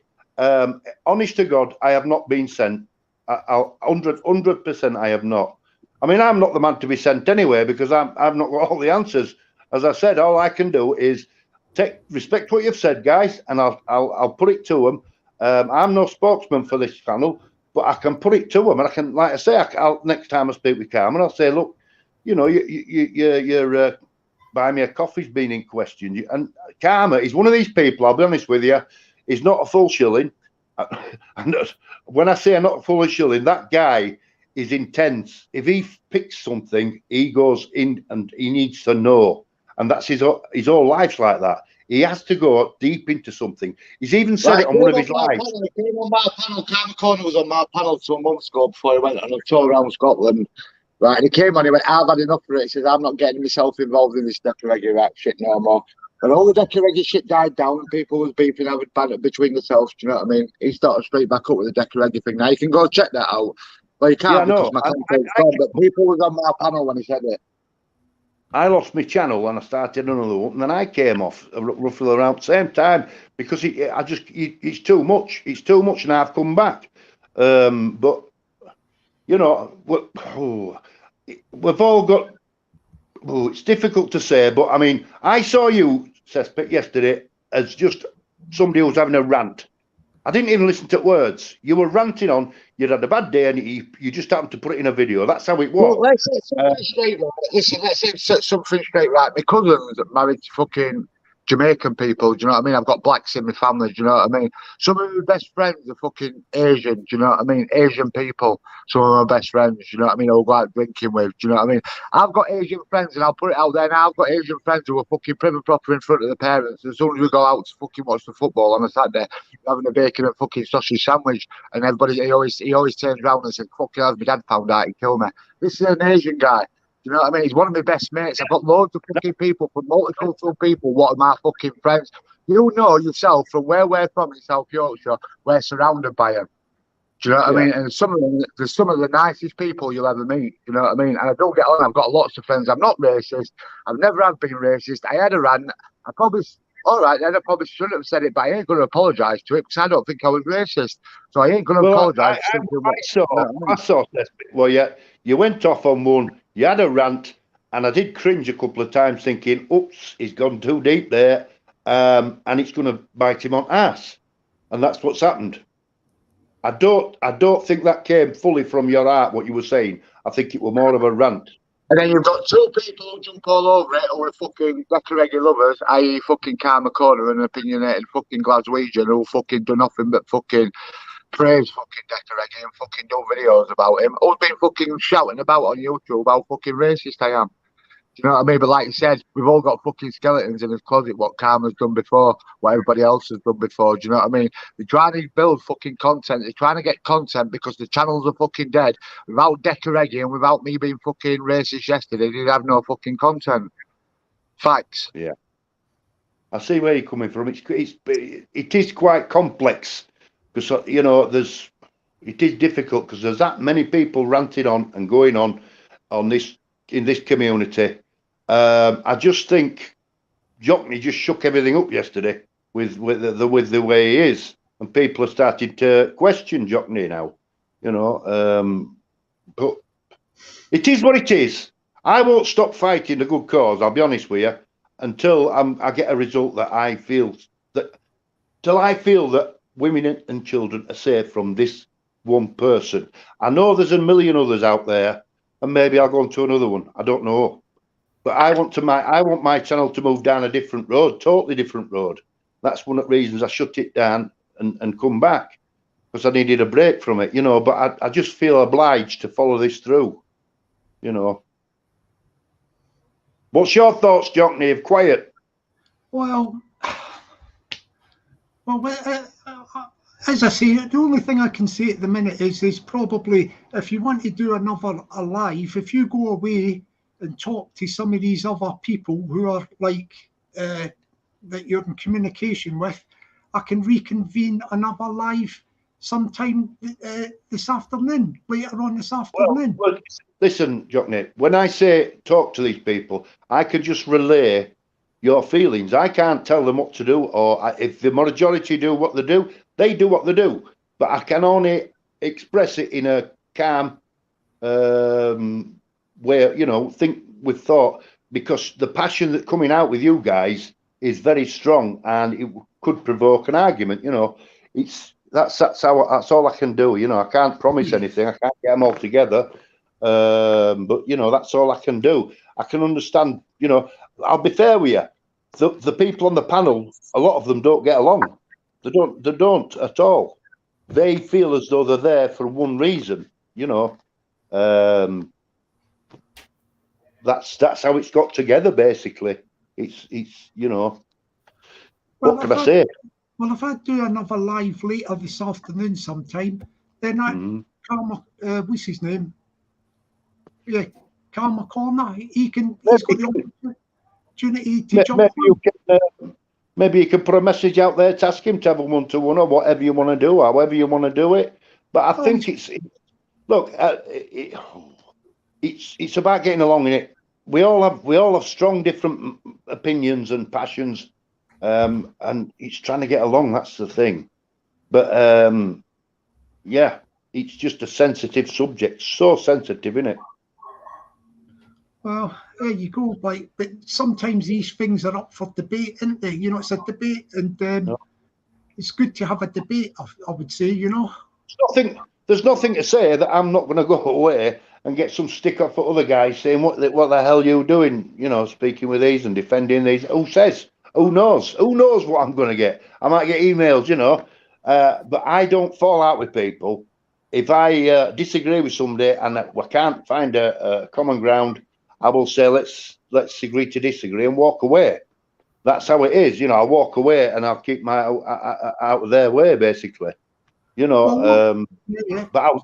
[SPEAKER 2] Honest to God, I have not been sent. 100% I have not. I mean, I'm not the man to be sent anyway, because I've not got all the answers. As I said, all I can do is respect what you've said, guys, and I'll put it to them. I'm no spokesman for this channel, but I can put it to them, and I can, like I say, I'll next time I speak with Carmen, I'll say, look, you know, your buy me a coffee's been in question. And Karma is one of these people, I'll be honest with you, he's not a full shilling. When I say not a full shilling, that guy is intense. If he picks something, he goes in and he needs to know. And that's his whole life's like that. He has to go deep into something. He's even said it on one of his lives.
[SPEAKER 3] He came on my panel. Karma Corner was on my panel 2 months ago before he went on a tour around Scotland. Right, and he came on, he went, I've had enough of it. He says, I'm not getting myself involved in this Decoregi rap shit no more. When all the Decoregi shit died down and people was beefing out between themselves, do you know what I mean? He started straight back up with the Decoregi thing. Now, you can go check that out. Well, you can't because my content's gone, but people was on my panel when he said it.
[SPEAKER 2] I lost my channel and I started another one, and then I came off roughly around the same time, because it's too much. It's too much, and I've come back. But, you know, we've all got, it's difficult to say, but I mean, I saw you, Cesspit, yesterday as just somebody who's having a rant. I didn't even listen to words. You were ranting on, you'd had a bad day, and you just happened to put it in a video. That's how it was.
[SPEAKER 3] Well, let's set something straight, right? Listen, let's set something straight, right? My cousin's married to fucking Jamaican people, do you know what I mean? I've got blacks in my family, do you know what I mean? Some of my best friends are fucking Asian, do you know what I mean? Asian people, some of my best friends, do you know what I mean? Who I go out drinking with, do you know what I mean? I've got Asian friends, and I'll put it out there now, I've got Asian friends who are fucking prim and proper in front of the parents. As soon as we go out to fucking watch the football on a Saturday, having a bacon and fucking sausage sandwich, and everybody, he always turns around and says, fuck you, my dad found out, he'd kill me. This is an Asian guy. You know what I mean? He's one of my best mates. I've got loads of fucking people, from multicultural people, what are my fucking friends. You know yourself, from where we're from in South Yorkshire, we're surrounded by them. Do you know what I mean? And some of them, they're some of the nicest people you'll ever meet. You know what I mean? And I don't get on. I've got lots of friends. I'm not racist. I've never have been racist. I had a rant. I probably, all right, then I probably shouldn't have said it, but I ain't going to apologise to it because I don't think I was racist. So I ain't going to apologise.
[SPEAKER 2] I saw that. Well, yeah, you went off on one. You had a rant, and I did cringe a couple of times, thinking, "Oops, he's gone too deep there, and it's going to bite him on ass." And that's what's happened. I don't think that came fully from your heart, what you were saying. I think it was more of a rant.
[SPEAKER 3] And then you've got two people who jump all over it who are fucking Decoreggy lovers, i.e. fucking Karma Corner and opinionated fucking Glaswegian who fucking do nothing but fucking praise fucking Decoreggy and fucking do videos about him. Who's been fucking shouting about on YouTube how fucking racist I am. Do you know what I mean? But like you said, we've all got fucking skeletons in his closet, what Karma's done before, what everybody else has done before. Do you know what I mean? They're trying to build fucking content. They're trying to get content because the channels are fucking dead. Without Decoreggy and without me being fucking racist yesterday, they'd have no fucking content. Facts.
[SPEAKER 2] Yeah. I see where you're coming from. It is quite complex because, you know, it is difficult because there's that many people ranting on and going on this in this community. I just think Jockney just shook everything up yesterday with the way he is, and people are starting to question Jockney now. You know, but it is what it is. I won't stop fighting the good cause. I'll be honest with you until I get a result that I feel that women and children are safe from this one person. I know there's a million others out there, and maybe I'll go on to another one. I don't know. But I want my channel to move down a different road, totally different road. That's one of the reasons I shut it down and come back, because I needed a break from it, you know. But I just feel obliged to follow this through, you know. What's your thoughts, Jockney, of Quiet?
[SPEAKER 1] Well, as I say, the only thing I can say at the minute is probably, if you want to do another live, if you go away and talk to some of these other people who are like that you're in communication with, I can reconvene another live sometime this afternoon, later on this afternoon.
[SPEAKER 2] Well, listen, Jockney, when I say talk to these people, I could just relay your feelings. I can't tell them what to do, or if the majority do what they do, they do what they do. But I can only express it in a calm way, you know, think with thought, because the passion that's coming out with you guys is very strong, and it could provoke an argument. You know, that's all I can do. You know, I can't promise anything. I can't get them all together. But you know, that's all I can do. I can understand. You know, I'll be fair with you. The people on the panel, a lot of them don't get along. They don't at all. They feel as though they're there for one reason. You know, that's how it's got together. Basically, it's you know.
[SPEAKER 1] Well,
[SPEAKER 2] what can I say?
[SPEAKER 1] Well, if I do another live later this afternoon sometime, then Karma, what's his name? Yeah, Karma Corner. He's got the opportunity to jump on.
[SPEAKER 2] Maybe you can put a message out there to ask him to have a one-to-one or whatever you want to do, however you want to do it. But I think it's about getting along in it. We all have strong different opinions and passions, and it's trying to get along. That's the thing. But yeah, it's just a sensitive subject. So sensitive, isn't it?
[SPEAKER 1] Well, there you go. But sometimes these things are up for debate, aren't they? You know, it's a debate, and it's good to have a debate. I would say, you know.
[SPEAKER 2] There's nothing to say that I'm not going to go away and get some stick up for other guys saying what the hell you doing? You know, speaking with these and defending these. Who says? Who knows? Who knows what I'm going to get? I might get emails, you know. But I don't fall out with people. If I disagree with somebody and we can't find a common ground, I will say let's agree to disagree and walk away. That's how it is, you know. I'll walk away and I'll keep my out of their way, basically, you know. But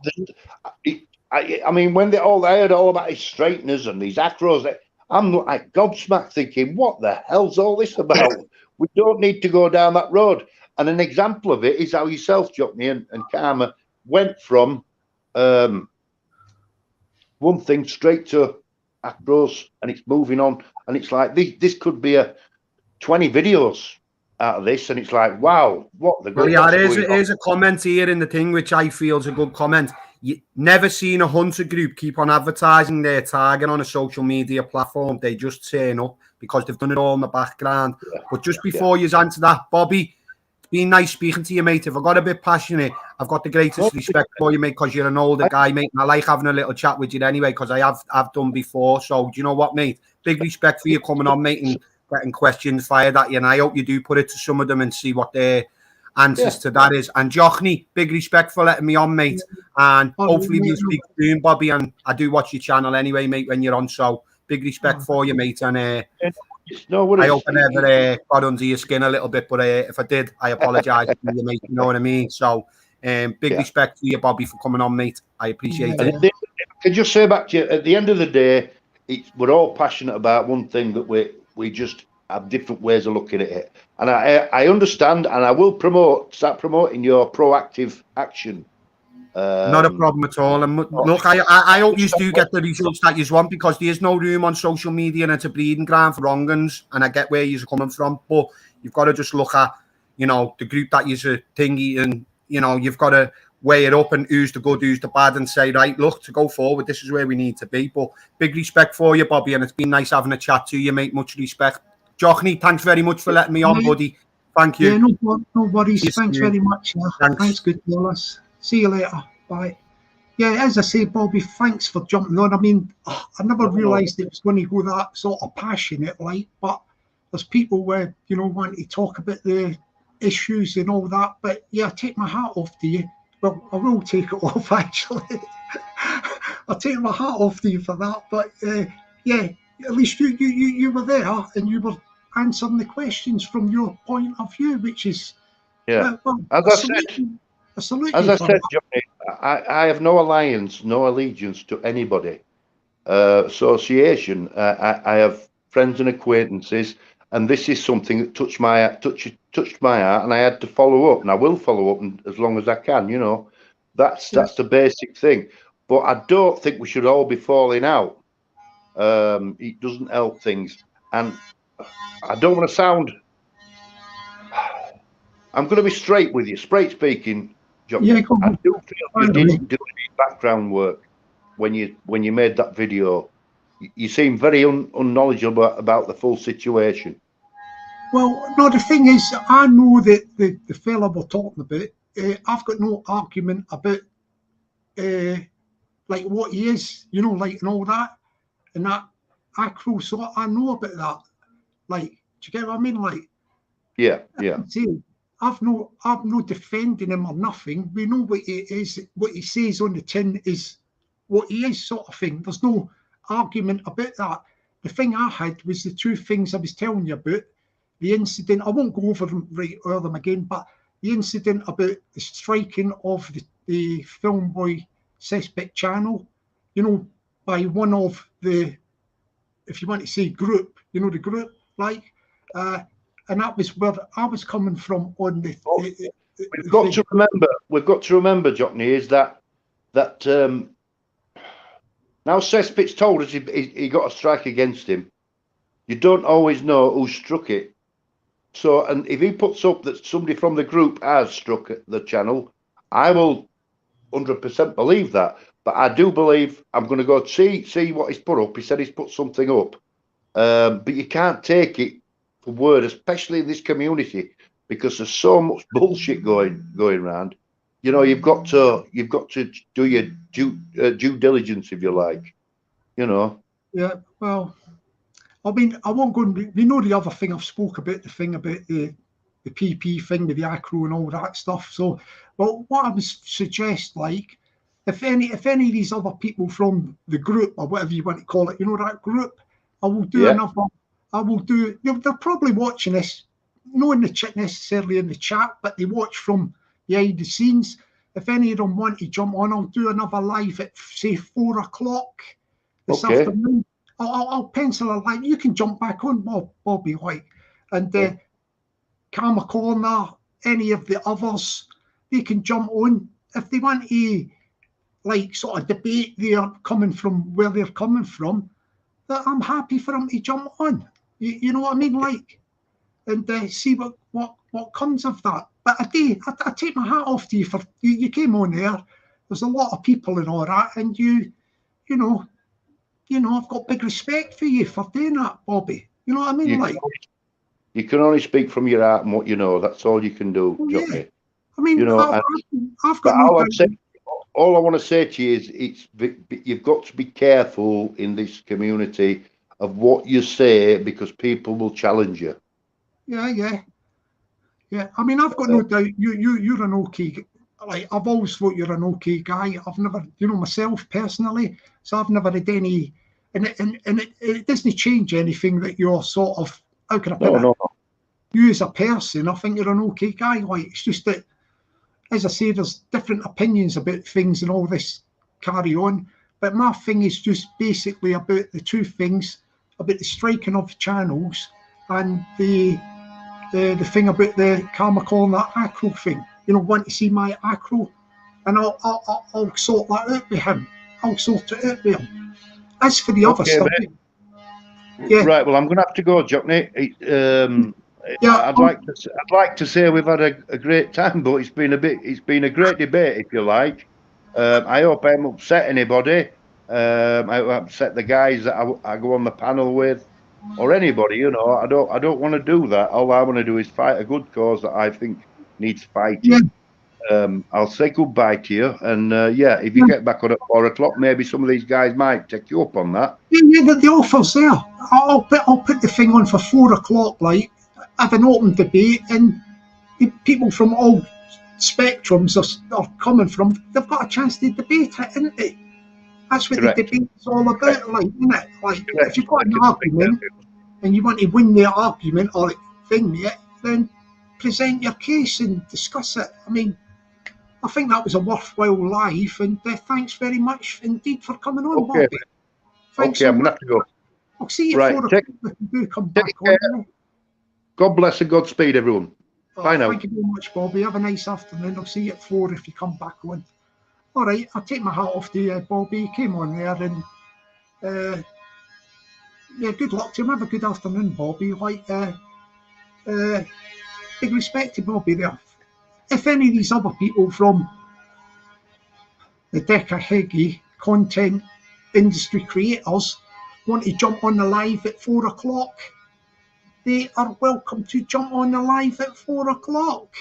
[SPEAKER 2] I mean, when I heard all about his straighteners and these afros, I'm like gobsmacked, thinking, what the hell's all this about? We don't need to go down that road. And an example of it is how yourself, Jockney, and Karma went from one thing straight to afros, and it's moving on. And it's like this could be a 20 videos out of this, and it's like, wow, what the
[SPEAKER 5] good. Well, yeah, there's a comment here in the thing which I feel is a good comment. You never seen a hunter group keep on advertising their target on a social media platform. They just turn up because they've done it all in the background. Yeah. But just before you answer that, Bobby, it's been nice speaking to you, mate. If I got a bit passionate, I've got the greatest respect for you, mate, because you're an older guy, mate. And I like having a little chat with you anyway, because I've done before. So do you know what, mate? Big respect for you coming on, mate, and getting questions fired at you. And I hope you do put it to some of them and see what their answers to that is. And Jockney, big respect for letting me on, mate. And hopefully we'll speak soon, Bobby. And I do watch your channel anyway, mate, when you're on. So big respect for you, mate. And I hope I never got under your skin a little bit. But if I did, I apologise to you, mate. You know what I mean? So big respect to you, Bobby, for coming on, mate. I appreciate it.
[SPEAKER 2] I can just say back to you, at the end of the day, we're all passionate about one thing, that we just have different ways of looking at it. And I understand, and I will start promoting your proactive action.
[SPEAKER 5] Not a problem at all. And look, I hope you do get the results that you want, because there is no room on social media, and it's a breeding ground for wrong-uns, and I get where you're coming from, but you've got to just look at, you know, the group that you're a thingy, and, you know, you've got to weigh it up and who's the good, who's the bad, and say, right, look, to go forward, this is where we need to be. But big respect for you, Bobby, and it's been nice having a chat to you, mate. Much respect. Jockney, thanks very much for letting me on, buddy. Thank you.
[SPEAKER 1] Yeah, no worries. Thanks very much. Thanks, good fellas. See you later. Bye. Yeah, as I say, Bobby, thanks for jumping on. I mean, I never realised it was going to go that sort of passionate, like, but there's people where, you know, want to talk about the issues and all that. But yeah, I take my hat off to you. Well, I will take it off, actually. I'll take my hat off to you for that. But yeah, at least you were there and you were answering the questions from your point of view, which is
[SPEAKER 2] well, as I said, Johnny, I have no alliance, no allegiance to anybody. Association. I have friends and acquaintances, and this is something that touched my heart, and I had to follow up, and I will follow up as long as I can. You know, that's the basic thing. But I don't think we should all be falling out. It doesn't help things, and I don't want to sound. I'm going to be straight with you, straight speaking, John.
[SPEAKER 1] Yeah,
[SPEAKER 2] I do feel you didn't do any background work when you made that video. You seem very unknowledgeable about the full situation.
[SPEAKER 1] Well, no, the thing is, I know that the fella we're talking about, I've got no argument about like what he is, you know, like, and all that, and that acro, so I know about that. Like, do you get what I mean? Like,
[SPEAKER 2] yeah.
[SPEAKER 1] I've no defending him or nothing. We know what he is, what he says on the tin is what he is, sort of thing. There's no argument about that. The thing I had was the two things I was telling you about. The incident, I won't go over them again, but the incident about the striking of the Film Boy Suspect channel, you know, by one of the, if you want to say group, you know, the group, like, and that was where I was coming from on the. We've
[SPEAKER 2] got to remember, Jockney, is that now Cesspit's told us he got a strike against him. You don't always know who struck it. So, and if he puts up that somebody from the group has struck the channel, I will 100% believe that. But I do believe, I'm going to go see what he's put up. He said he's put something up, but you can't take it for word, especially in this community, because there's so much bullshit going around. You know, you've got to do your due diligence, if you like. You know.
[SPEAKER 1] Yeah. Well, I mean, I won't go and, we know the other thing I've spoke about, the thing about the PP thing with the acro and all that stuff. So, but what I would suggest, like, if any of these other people from the group or whatever you want to call it, you know, that group, I will do another. I will do. They're probably watching this, not necessarily in the chat, but they watch from behind the scenes. If any of them want to jump on, I'll do another live at say 4 o'clock this afternoon. I'll pencil a live. You can jump back on, Bobby White, and Karma Corner, any of the others, they can jump on if they want to, like, sort of debate they're coming from where they're coming from. That I'm happy for them to jump on. You know what I mean, like, and see what comes of that. But I take my hat off to you for you came on there. There's a lot of people and all that, and you know, I've got big respect for you for doing that, Bobby. You know what I mean?
[SPEAKER 2] You can only speak from your heart and what you know. That's all you can do, Johnny.
[SPEAKER 1] I mean, you know, I've got
[SPEAKER 2] all I want to say to you is you've got to be careful in this community of what you say because people will challenge you.
[SPEAKER 1] Yeah. I mean, I've got no doubt you're an okay. Like, I've always thought you're an okay guy. I've never, you know, myself personally, so I've never had any, and it doesn't change anything that you're sort of, how can I put it? No. You as a person, I think you're an okay guy. Like, it's just that, as I say, there's different opinions about things and all this carry on. But my thing is just basically about the two things, about the striking of channels and the thing about the Karma Corner acro thing. You know, want to see my acro, and I'll sort that out with him. I'll sort it out with him. As for the other stuff,
[SPEAKER 2] right. Well, I'm going to have to go, Johnny. I'd like to say we've had a great time, but it's been a great debate, if you like. I hope I haven't upset anybody. I haven't upset the guys that I go on the panel with, or anybody. You know, I don't want to do that. All I want to do is fight a good cause that I think needs fighting. I'll say goodbye to you, and if you get back on at 4 o'clock, maybe some of these guys might take you up on that.
[SPEAKER 1] Yeah, the offer's there. I'll put the thing on for 4 o'clock, like, have an open debate, and people from all spectrums are coming from. They've got a chance to debate it, isn't it? That's what the debate's all about, like, isn't it? Like, if you've got an argument and you want to win the argument or thing, then present your case and discuss it. I mean, I think that was a worthwhile live, and thanks very much indeed for coming on, Bobby. Thanks
[SPEAKER 2] I'm going to have to go.
[SPEAKER 1] I'll see you at 4 o'clock if you do come back on.
[SPEAKER 2] God bless and Godspeed, everyone. Bye now.
[SPEAKER 1] Thank you very much, Bobby. Have a nice afternoon. I'll see you at 4 if you come back on. All right, I'll take my hat off to you, Bobby. You came on there, and good luck to him. Have a good afternoon, Bobby. Like, big respect to Bobby there. If any of these other people from the Deca Heggie content industry creators want to jump on the live at 4 o'clock, they are welcome to jump on the live at 4 o'clock.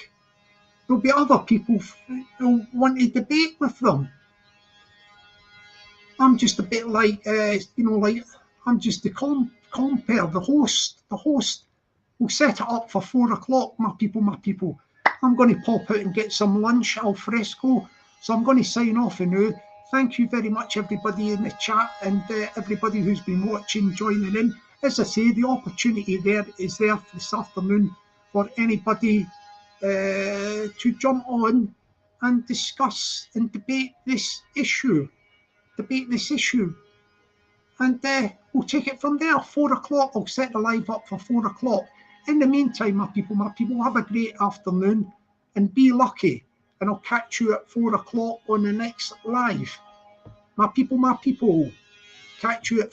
[SPEAKER 1] There'll be other people who want to debate with them. I'm just a bit like, I'm just the compere, the host. The host will set it up for 4 o'clock, my people. I'm going to pop out and get some lunch al fresco. So I'm going to sign off now. Thank you very much, everybody in the chat, and everybody who's been watching, joining in. As I say, the opportunity there is there this afternoon for anybody to jump on and discuss and debate this issue. And we'll take it from there. 4 o'clock, I'll set the live up for 4 o'clock. In the meantime, my people, have a great afternoon and be lucky. And I'll catch you at 4 o'clock on the next live. My people, catch you at